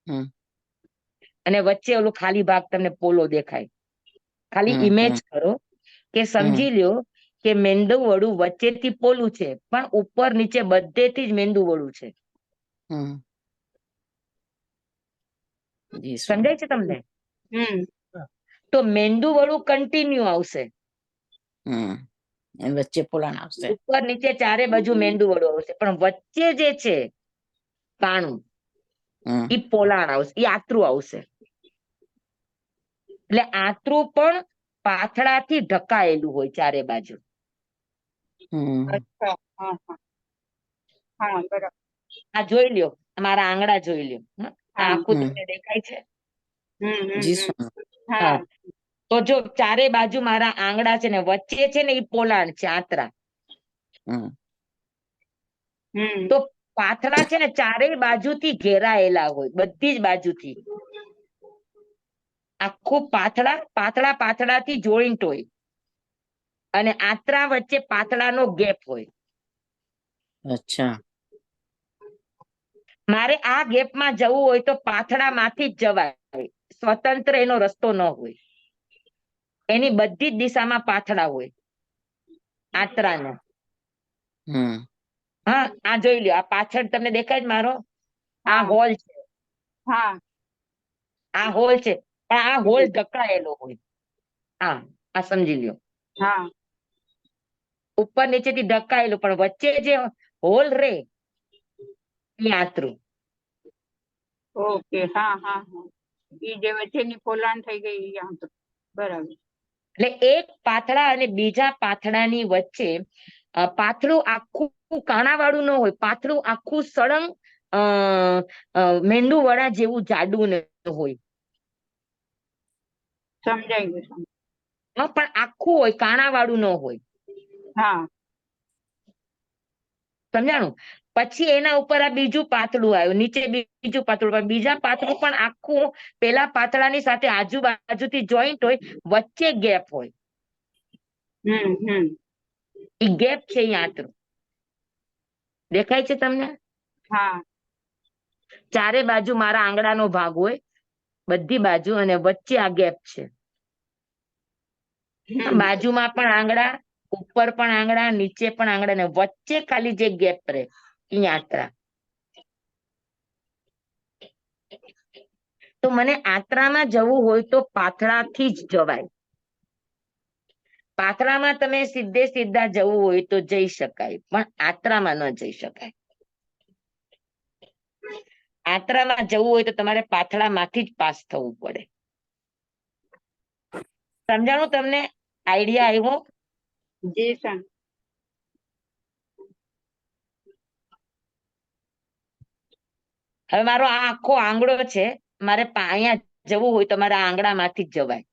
હમ. અને વચ્ચે ઓલું ખાલી ભાગ તમને પોલો દેખાય. ખાલી હમ. ઇમેજ હમ. કરો કે સમજી લ્યો કે મેંદુ વડું વચ્ચેથી પોલું છે, પણ ઉપર નીચે બધેથી જ મેંદુ વડું છે. હમ. જી સ્વામી. સમજાય છે તમને? હમ તો મેંદુ વડું કન્ટિન્યુ આવશે, હમ. એની વચ્ચે પોલાણ આવશે. ઉપર નીચે ચારે બાજુ મેંદુ વડું આવશે, પણ વચ્ચે જે છે કાણું હમ. ઈ પોલાણ આવશે, ઈ આતરું આવશે. એટલે આતરું પણ પાથડાથી ઢકાયેલું હોય ચારે બાજુ. હમ. અચ્છા હા હા હા બરાબર. આ જોઈ લ્યો, મારા આંગળા જોઈ લ્યો. આ હા આખું હમ. તમને દેખાય છે? જી સ્વામી. હા હા. તો જો ચારે બાજુ મારા આંગળા છે ને, વચ્ચે છે ને ઈ પોલાણ છે, આંતરા. હમ. હમ તો પાથડા છે ને ચારેય બાજુથી ઘેરાયેલા હોય, બધી જ બાજુથી. આખું પાથડાથી જોઈન્ટ હોય, અને આંતરા વચ્ચે પાથડાનો ગેપ હોય. અચ્છા. મારે આ ગેપમાં જવું હોય તો પાથડામાંથી જ જવાય, સ્વતંત્ર એનો રસ્તો ન હોય. એની બધી જ દિશામાં પાથડા હોય આંતરાનો. હમ. હા, આ જોઈ લ્યો, આ પાછળ તમને દેખાય જ મારો આ હા હોલ છે, હા આ હોલ છે, પણ આ હોલ ઢકાયેલો હોય. આ સમજી લ્યો, હા ઉપર નીચેથી ઢકાયેલું, પણ વચ્ચે જે હોલ રે એ આંતરું. ઓકે હા હા હા ઈ જે વચ્ચેની પોલાણ થઈ ગઈ ઈ આમ તો બરાબર. એટલે એક પાથડા અને બીજા પાથડાની વચ્ચે પાથડું આખું કાણાવાળું ન હોય, પાથડું આખું સળંગ અ મેંદુ વડા જેવું જાડું ન હોય. સમજાઈ ગયું. હા, પણ આખું હોય, કાણાવાળું ન હોય. હા સમજાણું? પછી એના ઉપર આ બીજું પાતળું આવ્યું, નીચે બીજું પાતળું, પણ બીજા પાતળું પણ આખું પેલા પાતળાની સાથે આજુબાજુથી જોઈન્ટ હોય, વચ્ચે ગેપ હોય. હમ એ ગેપ છે એ આંતરું. દેખાય છે તમને? હા ચારે બાજુ મારા આંગળાનો ભાગ હોય, બધી બાજુ, અને વચ્ચે આ ગેપ છે. બાજુમાં પણ આંગળા, ઉપર પણ આંગળા, નીચે પણ આંગળા, ને વચ્ચે ખાલી જે ગેપ રહે એ આંતરા. તો મને આંતરામાં જવું હોય તો પાથડાથી જ જવાય. પાથડામાં તમે સીધે સીધા જવું હોય તો જઈ શકાય, પણ આંતરામાં ન જઈ શકાય. આંતરામાં જવું હોય તો તમારે પાથડામાંથી જ પાસ થવું પડે. સમજાણું તમને? આઈડિયા આવ્યો? જી સર. હવે મારો આ આખો આંગળો છે, મારે અહીંયા જવું હોય તો મારા આંગળામાંથી જ જવાય,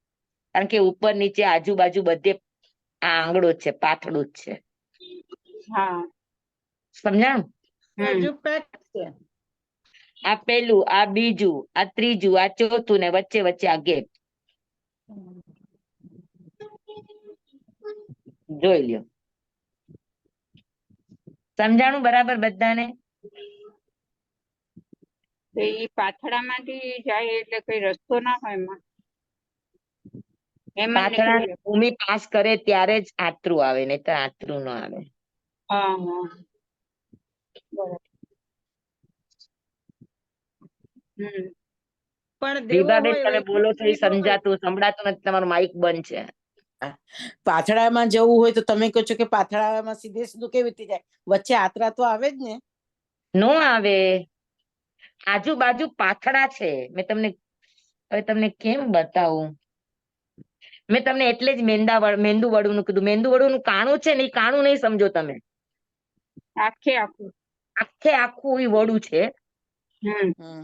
કારણ કે ઉપર નીચે આજુબાજુ બધે આ આંગળો છે, પાથડું જ છે. હા સમજાણું? બાજુ પેક છે. આ પેલું, આ બીજું, આ ત્રીજું, આ ચોથું, ને વચ્ચે વચ્ચે આ ગેપ. જોઈ લ્યો. સમજાણું બરાબર બધાને? તો ઈ પાથડામાંથી જાય એટલે કઈ રસ્તો ના હોય એમાં એમ જ પાથડા નીકળી જાય. ભૂમિ પાસ કરે ત્યારે જ આતરું આવે, નહીં તો આતરું ન આવે. હા હા બરાબર. હમ પણ દેવો દીપાબેન હોય તમે એવી બોલો છો એ સ્થિતિ ન હોય. સમજાતું સંભળાતું નથી, તમારું માઇક બંધ છે. પાથડામાં જવું હોય તો તમે કહો છો કે પાથડામાં સીધે સીધું કેવી રીતે જાય? વચ્ચે આતરા તો આવે જ ને. નો આવે, આજુબાજુ પાથડા છે. મેં તમને હવે તમને કેમ બતાવું? મેં તમને એટલે જ મેંદુ વડું નું કીધું. મેંદુ વડું નું કાણું છે ને, એ કાણું નહીં સમજો તમે. આખે આખું. આખે આખું એ વડું છે. હમ હમ.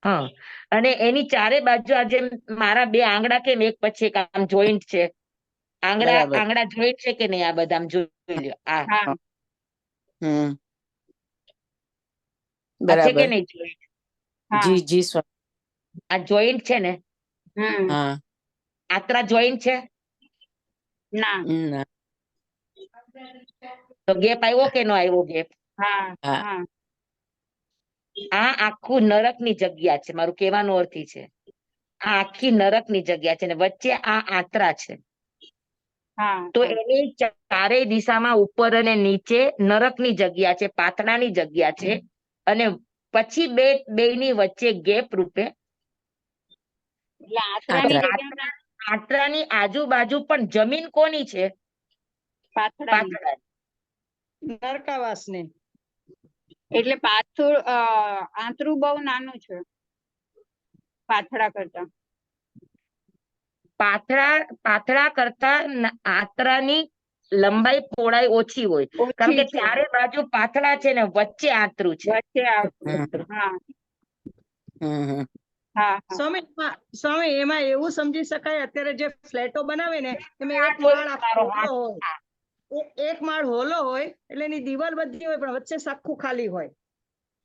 હા, અને એની ચારે બાજુ આ જેમ મારા બે આંગળા કેમ એક પછી એક આમ જોઈન્ટ છે, બરાબર. આંગળા જોઈન્ટ છે કે નહીં? આ બધા આમ જોઈ લ્યો. આ હા હમ. આ છે કે બરાબર. નહીં જોઈન્ટ? હા જી જી સ્વામી. આ જોઈન્ટ છે ને? હમ હા. આતરા જોઈન્ટ છે ના ના. તો ગેપ આવ્યો કે નો આવ્યો ગેપ? હા હા. હા આ આખું નરકની જગ્યા છે, મારું કહેવાનો અર્થ ઈ છે. આ આખી નરકની જગ્યા છે ને વચ્ચે આ આતરા છે. હા તો હા એની ચારેય દિશામાં ઉપર અને નીચે નરકની જગ્યા છે, પાતળાની જગ્યા છે, અને પછી બેયની વચ્ચે ગેપ રૂપે એટલે આતરાની આતરા. જગ્યા આતરાની આજુબાજુ પણ જમીન કોની છે? પાથડાની. પાતળા. નરકાવાસની. એટલે આંતરું બહુ નાનું છે પાથડા કરતા. પાતળા કરતા આતરાની લંબાઈ પહોળાઈ ઓછી હોય, કારણ ઓછી કે છે ચારે બાજુ પાતળા છે ને વચ્ચે આતરું છે. વચ્ચે આવતું. હમ. હા હમ. હા હા સ્વામી એમાં એવું સમજી શકાય, અત્યારે જે ફ્લેટો બનાવે ને એમાં એક જોયું માળ આખો મારો હોલો હાથ. હોય, એક માળ હોલો હોય એટલે એની દિવાલ બધી હોય પણ વચ્ચે આખું ખાલી હોય.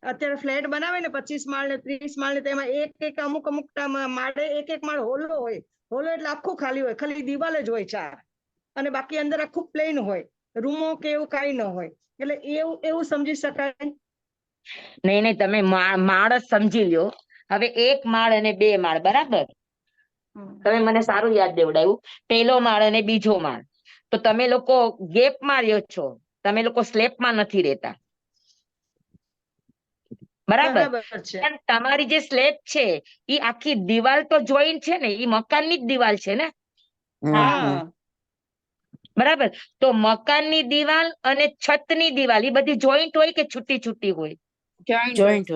અત્યારે ફ્લેટ બનાવે ને 25 માળ ને 30 માળ ને તેમાં એક અમુક માળે એક માળ હોલો હોય. હોલો એટલે આખું ખાલી હોય, ખાલી દિવાલ જ હોય 4, અને બાકી અંદર આખું પ્લેન હોય, રૂમો કે એવું કઈ ન હોય. એટલે એવું સમજી શકાય. નહીં, તમે માળ જ સમજી લ્યો. હવે એક માળ અને 2 માળ, બરાબર? તમે મને સારું યાદ દેવડાવ્યું. પહેલો માળ અને બીજો માળ. તો તમે લોકો ગેપમાં રહ્યો છો, તમે લોકો સ્લેપમાં નથી રહેતા, બરાબર? છે. પણ તમારી જે સ્લેબ છે એ આખી દિવાલ તો જોઈન્ટ છે ને, એ મકાનની જ દિવાલ છે ને, હા બરાબર? તો મકાનની દિવાલ અને છતની દિવાલ એ બધી જોઈન્ટ હોય કે છૂટી છૂટી હોય? જોઈન્ટ હોય. જોઈન્ટ.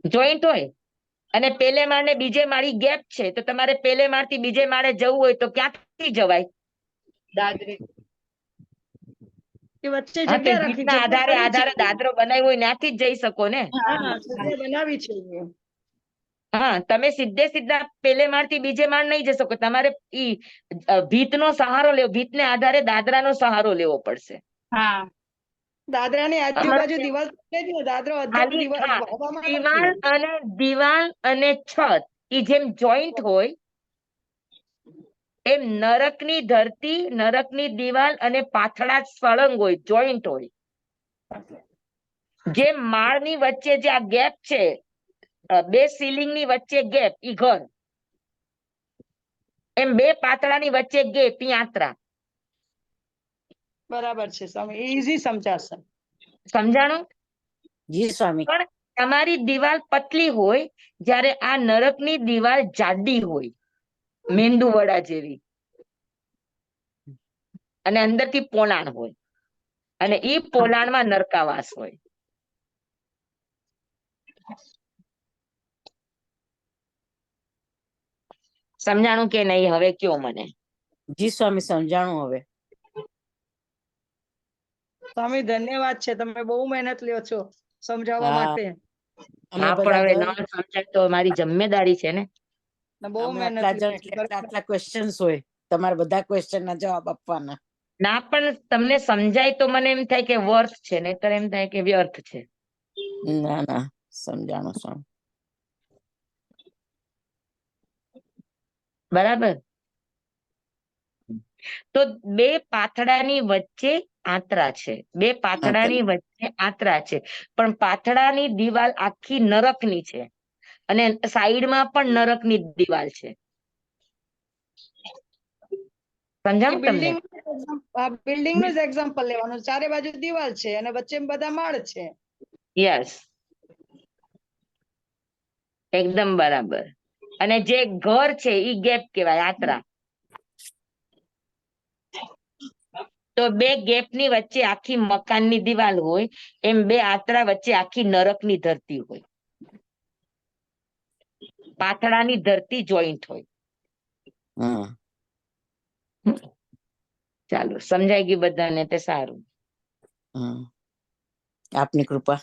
જોઈન્ટ હોય. અને પેલે માળ ને બીજે માળી ગેપ છે, તો તમારે પેલે માળ થી બીજે માળે જવું હોય તો ક્યાંથી જવાય? દાદરી. કે વચ્ચે હા, તો જગ્યા રાખી, રીતના જગ્યા કરી આધારે છે. દાદરો બનાવ્યો હોય ત્યાંથી જ જઈ શકો ને. હા જગ્યા બનાવી છે. હા, તમે સીધા પેલે માળ થી બીજે માળ નહીં જઈ શકો. તમારે ઈ ભીતનો સહારો લેવો, ભીતને આધારે દાદરાનો સહારો લેવો પડશે. હા દાદરાની આજુબાજુ દિવાલ છે જ ને, દાદરો અધ્ધર ખાલી હા, હવામાં નથી. દિવાલ અને છત ઈ જેમ જોઈન્ટ હોય એમ નરકની ધરતી, નરકની દિવાલ અને પાથડા સળંગ હોય, જોઈન્ટ હોય. જેમ માળની વચ્ચે જે આ ગેપ છે, 2 સીલિંગની વચ્ચે ગેપ, ઈ ઘર. એમ 2 પાતળાની વચ્ચે ગેપ, ઈ આતરા. બરાબર છે સ્વામી, ઈઝી સમજાશે. સમજાણું? જી સ્વામી. પણ તમારી દિવાલ પતલી હોય, જ્યારે આ નરકની દિવાલ જાડી હોય, મેંદુ વડા જેવી, અને અંદરથી પોલાણ હોય, અને ઈ પોલાણમાં નરકાવાસ હોય. સમજાણું કે નહીં? હવે કયો મને. જી સ્વામી, સમજાણું હવે. સ્વામી ધન્યવાદ છે, તમે બહુ મહેનત લ્યો છો સમજાવવા હા. માટે. અમે હા, બધા પણ હવે ન સમજાય તો મારી જિમ્મેદારી છે ને. બહુ અમે મહેનત આટલા જણ લ્યો એટલે છો. આટલા ક્વેશ્ચન્સ હોય, તમારે બધા ક્વેશ્ચન ના જવાબ આપવાના. ના, પણ તમને સમજાય તો મને એમ થાય કે વર્થ છે, નહીતર એમ થાય કે વ્યર્થ છે. ના ના, સમજાણું સ્વામી. બરાબર? તો બે પાથડાની વચ્ચે આંતરા છે, બે પાથડાની વચ્ચે આંતરા છે, પણ પાથડાની દિવાલ આખી નરકની છે અને સાઈડમાં પણ નરકની દિવાલ છે. સમજાણું તમને? બિલ્ડિંગ નું જ એક્ઝામ્પલ લેવાનું. ચારે બાજુ દિવાલ છે અને વચ્ચે બધા માળ છે. યસ, એકદમ બરાબર. અને જે ઘર છે ઈ ગેપ કહેવાય, આંતરા. તો બે ગેપની વચ્ચે આખી મકાનની દિવાલ હોય, એમ બે આંતરા વચ્ચે આખી નરકની ધરતી હોય. પાથડાની ધરતી જોઈન્ટ હોય. ચાલો, સમજાઈ ગયું બધાને? તે સારું. આપની કૃપા.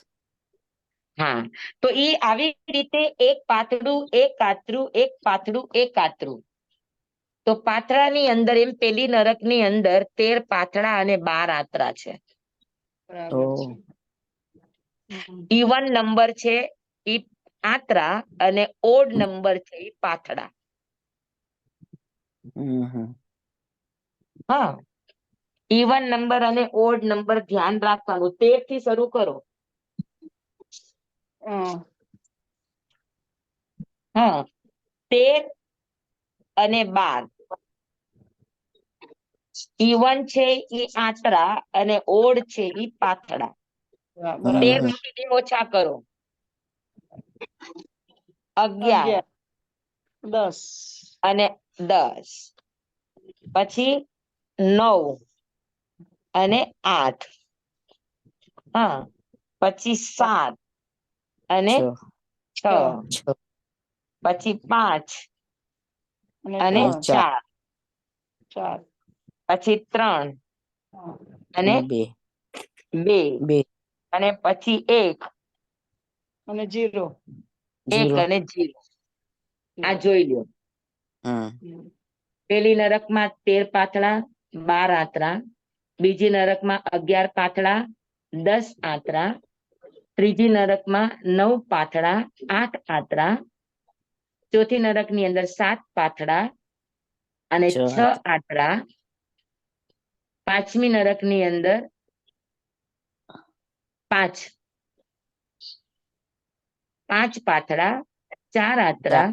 હા, તો ઈ આવી રીતે એક પાતળું, એક કાતરું, એક પાતળું, એક કાતરું. તો પાથડાની અંદર, એમ પેલી નરકની અંદર 13 પાથડા અને 12 આંતરા છે. બરાબર છે. ઇવન નંબર છે ઈ આંતરા અને ઓડ નંબર છે ઈ પાથડા. હા, ઇવન નંબર અને ઓડ નંબર ધ્યાન રાખવાનું. 13 થી શરૂ કરો. હા, 13 અને 12. ઇવન છે ઈ આંતરા અને ઓડ છે ઈ પાથડા. 13 માંથી 2 ઓછા કરો. 11 10 અને 10. પછી 9 અને 8. હા, પછી 7 અને 6. પછી 5 અને 4. પછી 3 અને 2 અને પછી 1 અને 0. 1 અને 0. આ જોઈ લો. પેલી નરકમાં 13 પાથડા, 12 આંતરા. બીજી નરકમાં 11 પાથડા, 10 આંતરા. ત્રીજી નરકમાં 9 પાથડા, 8 આંતરા. ચોથી નરકની અંદર 7 પાથડા અને 6 આંતરા. પાંચમી નરકની અંદર 5 પાથડા, 4 આંતરા.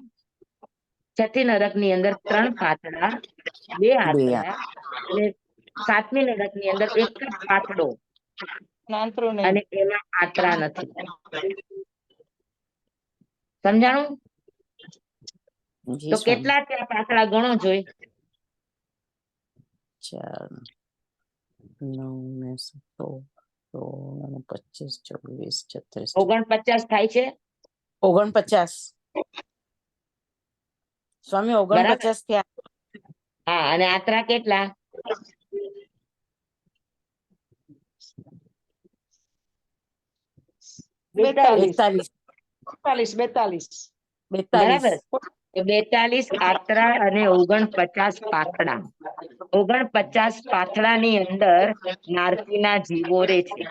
છઠ્ઠી નરકની અંદર 3 પાથડા, 2 આંતરા. અને સાતમી નરકની અંદર 1 જ પાથડો અને એમાં આંતરા નથી. સમજાણું? તો કેટલા ત્યાં પાથડા ગણો જોઈ? 4, 9, 16, 25, 24, 49 થાય છે. 49. સ્વામી 49 થયા. હા, અને આંતરા કેટલા? 42. બરાબર. 42 આંતરા અને 49 પાથડા. 49 પાથડાની અંદર નારકીના જીવો રે છે.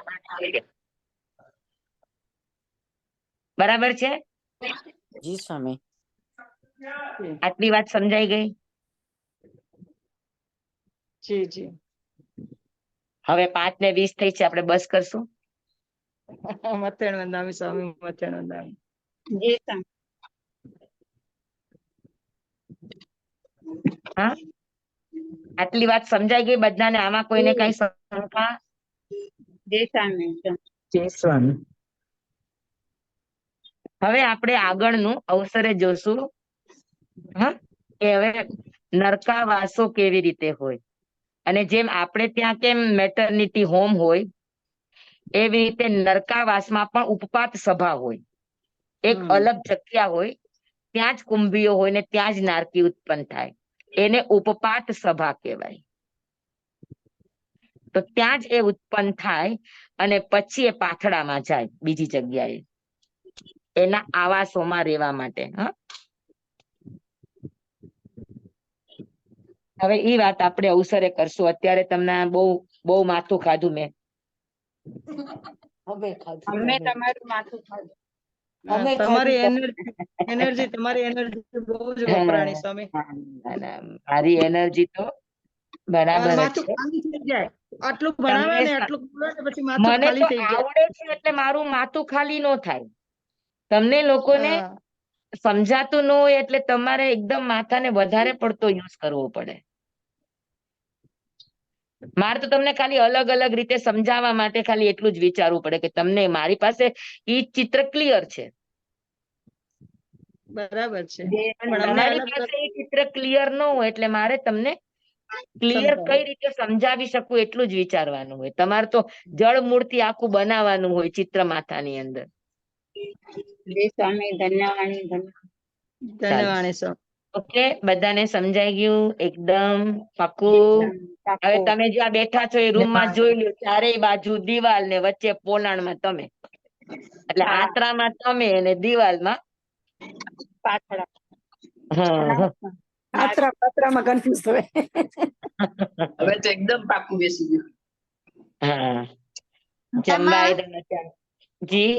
બરાબર છે? જી સ્વામી. આટલી વાત સમજાઈ ગઈ? જી જી. હવે 5 ને 20 થઈ છે, આપણે બસ કરશું. મથેણ વંદામી સ્વામી, મથેણ વંદામી. જી સ્વામી. હા, આટલી વાત સમજાઈ ગઈ બધાને? આમાં કોઈને કઈ શંકા? જી સ્વામી. જય સ્વામી. હવે આપણે આગળનું અવસરે જોશું. હા, કે હવે નરકાવાસો કેવી રીતે હોય, અને જેમ આપણે ત્યાં કેમ મેટર્નિટી હોમ હોય, એવી રીતે નરકાવાસમાં પણ ઉપપાત સભા હોય. એક અલગ જગ્યા હોય, ત્યાં જ કુંભીઓ હોય ને ત્યાં જ નારકી ઉત્પન્ન થાય. એને ઉપપાત સભા કહેવાય. તો ત્યાં જ એ ઉત્પન્ન થાય અને પછી એ પાથડામાં જાય બીજી જગ્યાએ, એના આવાસોમાં રહેવા માટે. હવે ઈ વાત આપણે અવસરે કરશું. અત્યારે તમને બહુ માથું ખાધું મેં. અમે તમારું માથું ખાધું. તમારી એનર્જી બહુ જ વપરાણી સ્વામી. મારી એનર્જી તો બરાબર જ માથું છે. ખાલી થઈ જાય. આટલું ભણાવે તમને ને સ- આટલું ભણાવે ને પછી માથું મને ખાલી તો થઈ જાય. આવડે છે એટલે મારું માથું ખાલી ન થાય. તમને લોકોને હા. સમજાતું ન હોય એટલે તમારે એકદમ માથાને વધારે પડતો યુઝ કરવો પડે. મારે તો તમને ખાલી અલગ અલગ રીતે સમજાવવા માટે ખાલી એટલું જ વિચારવું પડે કે તમને મારી પાસે ઈ ચિત્ર ક્લિયર છે. બરાબર છે. પણ પણ અમને તમારી અલગ પાસે ઈ ચિત્ર ક્લિયર ન હોય એટલે મારે તમને ક્લિયર સમજાવો. કઈ રીતે સમજાવી શકું એટલું જ વિચારવાનું હોય. તમારે તો જળ મૂળથી આખું બનાવવાનું હોય ચિત્ર માથાની અંદર. જય સ્વામી, ધન્યવાદ. ધન્યવાદ સ્વામી. ઓકે, બધાને સમજાઈ ગયું એકદમ પાકું? એકદમ હવે પાક્કું. તમે જ્યાં બેઠા છો એ રૂમમાં જોઈ લો, ચારેય બાજુ દિવાલ ને વચ્ચે પોલાણમાં તમે, એટલે હા. આંતરામાં તમે અને દિવાલમાં પાછળ. હા. આતરા પાત્રામાં કન્ફ્યુઝ થવાય. હવે તો એકદમ પાકું બેસી ગયું. હા. જમવાય જી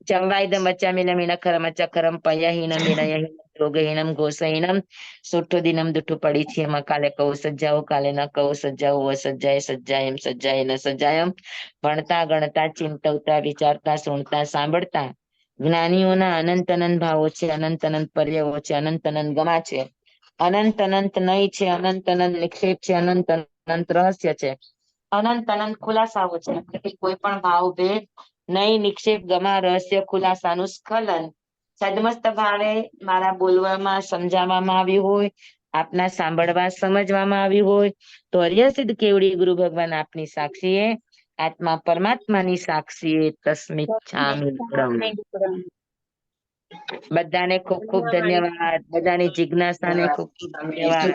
Chamvaidam vachamina minakaram chakaram payahinam vinayahinam yogahinam gosahinam સુઠ્ઠુદિનમ દુઠ્ઠું પડી છે એમાં કાલે કહું સજ્જાઓ કાલે ન કહું સજ્જાઓ સજ્જાય સજ્જાયમ સજ્જાય ન સજ્જાયમ ભણતા ગણતા ચિંતવતા વિચારતા સુણતા સાંભળતા જ્ઞાનીઓના અનંત અનંત ભાવો છે અનંત અનંત પર્યાવો છે અનંત અનંત ગમા છે અનંત અનંત નય છે અનંત અનંત નિક્ષેપ છે અનંત અનંત રહસ્ય છે અનંત અનંત ખુલાસાઓ છે એટલે કે કોઈ પણ ભાવ ભેદ નઈ નિક્ષેપ ગમા રહસ્ય ખુલાસાનું સ્ખલન સદમસ્ત ભાવે મારા બોલવામાં સમજાવવામાં આવ્યું હોય આપના સાંભળવા સમજવામાં આવ્યું હોય તો અર્યસિદ્ધ કેવડી ગુરુ ભગવાન આપની સાક્ષીએ આત્મા પરમાત્માની સાક્ષીએ તસ્મિત છામી બધાને ખૂબ ખૂબ ધન્યવાદ બધાની જિજ્ઞાસાને ખૂબ ખૂબ ધન્યવાદ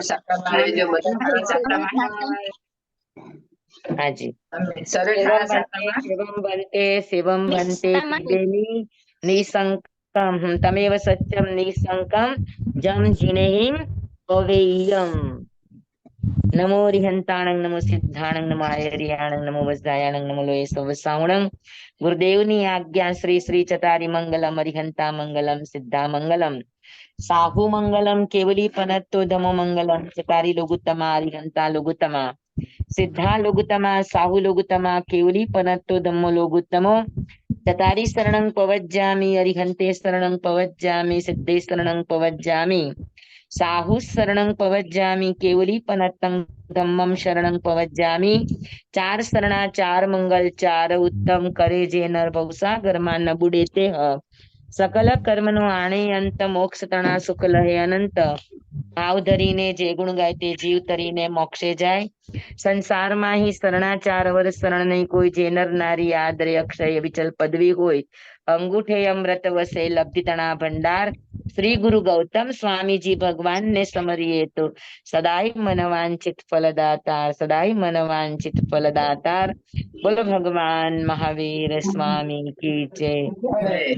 હાજી સરળ શિવમ ખારા સાતામાં બનતે શિવમ બનતે દેવી નિસંકમ તમેવ સત્યમ નિસંકમ જમ જીનેહિમ ભવેય્યમ નમો રિહંતાણંગ નમો સિદ્ધાણંગ નમો આયર્યાણંગ નમો વજ્રાયાણંગ નમો લોય સવસાવણંગ ગુરુદેવની આજ્ઞા શ્રી શ્રી ચતારી મંગલમ અરિહંતા મંગલમ સિદ્ધા મંગલમ સાહુ મંગલમ કેવલી પનત્તો ધમો મંગલમ ચતારી લોગુત્તમા અરિહંતા લોગુત્તમા સિદ્ધા લોગુત્તમા સાહુ લોગુત્તમા કેવલી પનત્તો ધમ્મો લોગુત્તમો ચતારી શરણં પવજ્જામિ અરિહંતે શરણં પવજ્જામિ સિદ્ધે શરણં પવજ્જામિ સાહુ શરણં પવજ્જામિ કેવલી પનત્તં ધમ્મં શરણં પવજ્જામિ ચાર શરણા ચાર મંગલ ચાર ઉત્તમ કરે જે નર ભવસાગરમાં ન બુડે તે સકલ કર્મનો આણે અંત મોક્ષ તણા સુખ લહે અનંત ભાવ ધરીને જે ગુણ ગાય તે જીવ તરીને મોક્ષે જાય સંસારમાં હિ શરણાચાર વર શરણ નહીં કોઈ જે નર નારી આદરે અક્ષય વિચલ પદવી હોય અંગૂઠે અમૃત વસે લબ્ધિ તણા ભંડાર શ્રી ગુરુ ગૌતમ સ્વામીજી ભગવાન ને સમરીએ તો સદાય મનવાંચિત ફલદાતાર સદાય મનવાંચિત ફલદાતાર બોલો ભગવાન મહાવીર સ્વામી કી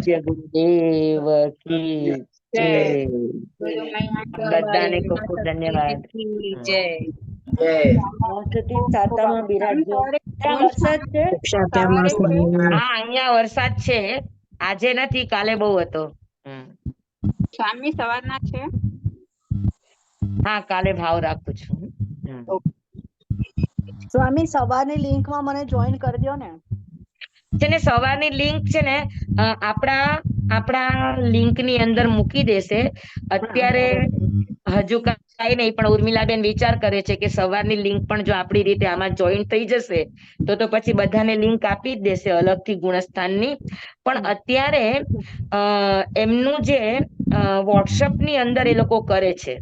જય ગુરુદેવ કી જય બધાને ખૂબ ખૂબ ધન્યવાદ જય સાતામાં બિરાજજો. ત્યાં વરસાદ છે? હા અહીંયા વરસાદ છે આજે નથી કાલે બહુ હતો સ્વામી સવારના છે. હા કાલે ભાવ રાખું છું સ્વામી સવારની લિંકમાં મને જોઈન કરી દો ને. છે ને સવારની લિંક છે ને આપણા લિંક ની અંદર મૂકી દેશે અત્યારે હજુ કઈ નહીં પણ ઉર્મિલાબેન વિચાર કરે છે કે સવારની લિંક પણ જો આપણી રીતે આમાં જોઈન થઈ જશે તો પછી બધાને લિંક આપી જ દેશે અલગથી ગુણસ્થાનની પણ અત્યારે એમનું જે વોટ્સઅપ ની અંદર એ લોકો કરે છે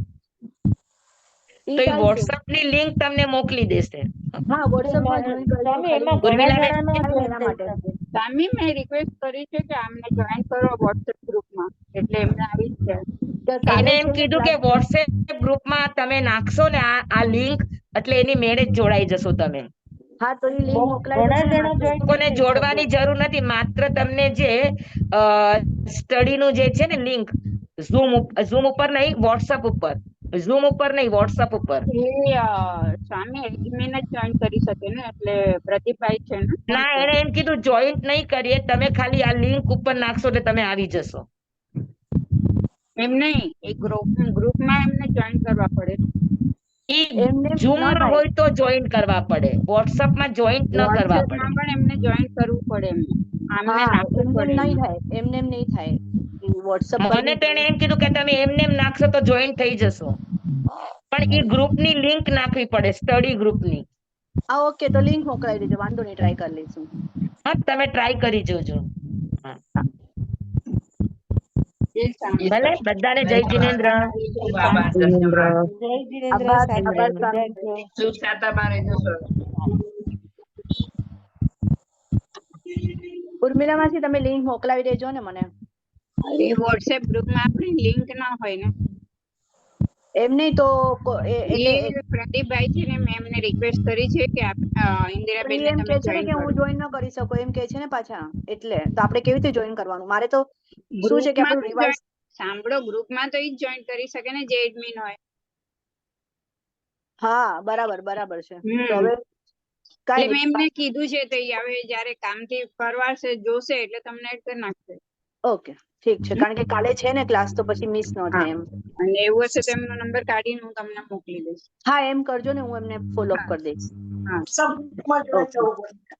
તો એ વોટ્સઅપ ની લિંક તમને મોકલી દેશે હા વોટ્સઅપમાં જોઈન કરી દો સ્વામી ખાલી. એમાં ઘણા ઉર્મિલાબેન જણાનો join એના થઈ માટે. શકે. સ્વામી મેં રિક્વેસ્ટ કરી છે કે આમને જોઈન કરો વોટ્સએપ ગ્રુપમાં એટલે એમને આવી જ છે. તો કાલે એને એમ છે ને કીધું કે વોટ્સએપ ગ્રુપમાં તમે નાખશો ને આ લિંક એટલે એની મેળે જ જોડાઈ જશો તમે હા તો એ લિંક મોકલાઈ ઘણા દેજો ને જણા હાથે. join લોકોને નહીં થઈ જોડવાની શકે. જરૂર નથી માત્ર તમને જે સ્ટડીનું જે છે ને લિંક ઝૂમ ઉપર નહીં વોટ્સઅપ ઉપર ઝૂમ ઉપર નહીં વોટ્સઅપ ઉપર એ સ્વામી એડમિન જ જોઈન કરી શકે ને એટલે પ્રદીપભાઈ છે ને ના એને એમ કીધું જોઈન્ટ નહીં કરીએ તમે ખાલી આ લિંક ઉપર નાખશો એટલે તમે આવી જશો એમ નહીં, એ ગ્રુપમાં એમને જોઈન કરવા પડે. ઈ એમને ઝૂમ ના માં થાય. હોય તો જોઈન કરવા પડે, વોટ્સઅપ માં જોઈન ન કરવા પડે. વોટ્સએપમાં પણ એમને જોઈન કરવું પડે એમને. આમને હા નાખવું એમને પડે નહીં એમાં. થાય, એમને નહીં થાય. વોટ્સઅપ પર મને તો એને એમ કીધું કે તમે એમને એમ નાખશો તો જોઈન થઈ જશો, પણ એ ગ્રુપ ની લિંક નાખવી પડે, સ્ટડી ગ્રુપ ની. હા ઓકે, તો લિંક મોકલાવી દેજો, વાંધો નહીં, ટ્રાય કરી લઈશું. હા, તમે ટ્રાય કરી જોજો. એ સામે. ભલે, બધાને જય જિનેન્દ્ર. ખૂબ આભાર ધન્યવાદ. જય જીનેન્દ્ર આભાર સાહેબ. આભાર સ્વામી. સુખાતામાં રહેજો સર. ઉર્મિલા માસી તમે લિંક મોકલાવી દેજો ને મને. એ વોટ્સએપ ગ્રુપમાં આપણી લિંક ના હોય ને. એમ નહીં તો એટલે એ પ્રદીપભાઈ છે ને, મેં એમને રિક્વેસ્ટ કરી છે કે ઇન્દિરાબેન એમ તમે કે છે ને જોઈન કે કરો. હું જોઈન ન કરી શકું, એમ કે છે ને પાછા, એટલે તો આપણે કેવી રીતે જોઈન કરવાનું? મારે તો શું છે કે ગ્રુપમાં આપણું રિવાઇઝ. સાંભળો, ગ્રુપમાં તો ઈ જ જોઈન કરી શકે ને જે એડમિન હોય. હા બરાબર બરાબર છે. હમ. તો હવે કાંઈ એટલે મેં નહીં. એમને કીધું છે, તો ઈ હવે જયારે કામથી પરવારશે જોશે એટલે તમને એડ કરી નાખશે. ઓકે ઠીક છે, કારણ કે કાલે છે ને ક્લાસ, તો પછી મિસ ન થાય એમ. અને એવું હશે તો એમનો નંબર કાઢીને હું તમને મોકલી દઈશ. હા એમ કરજો ને, હું એમને ફોલો અપ કરી દઈશ. હા. સબ ગ્રુપમાં જોઈન થવું પડે.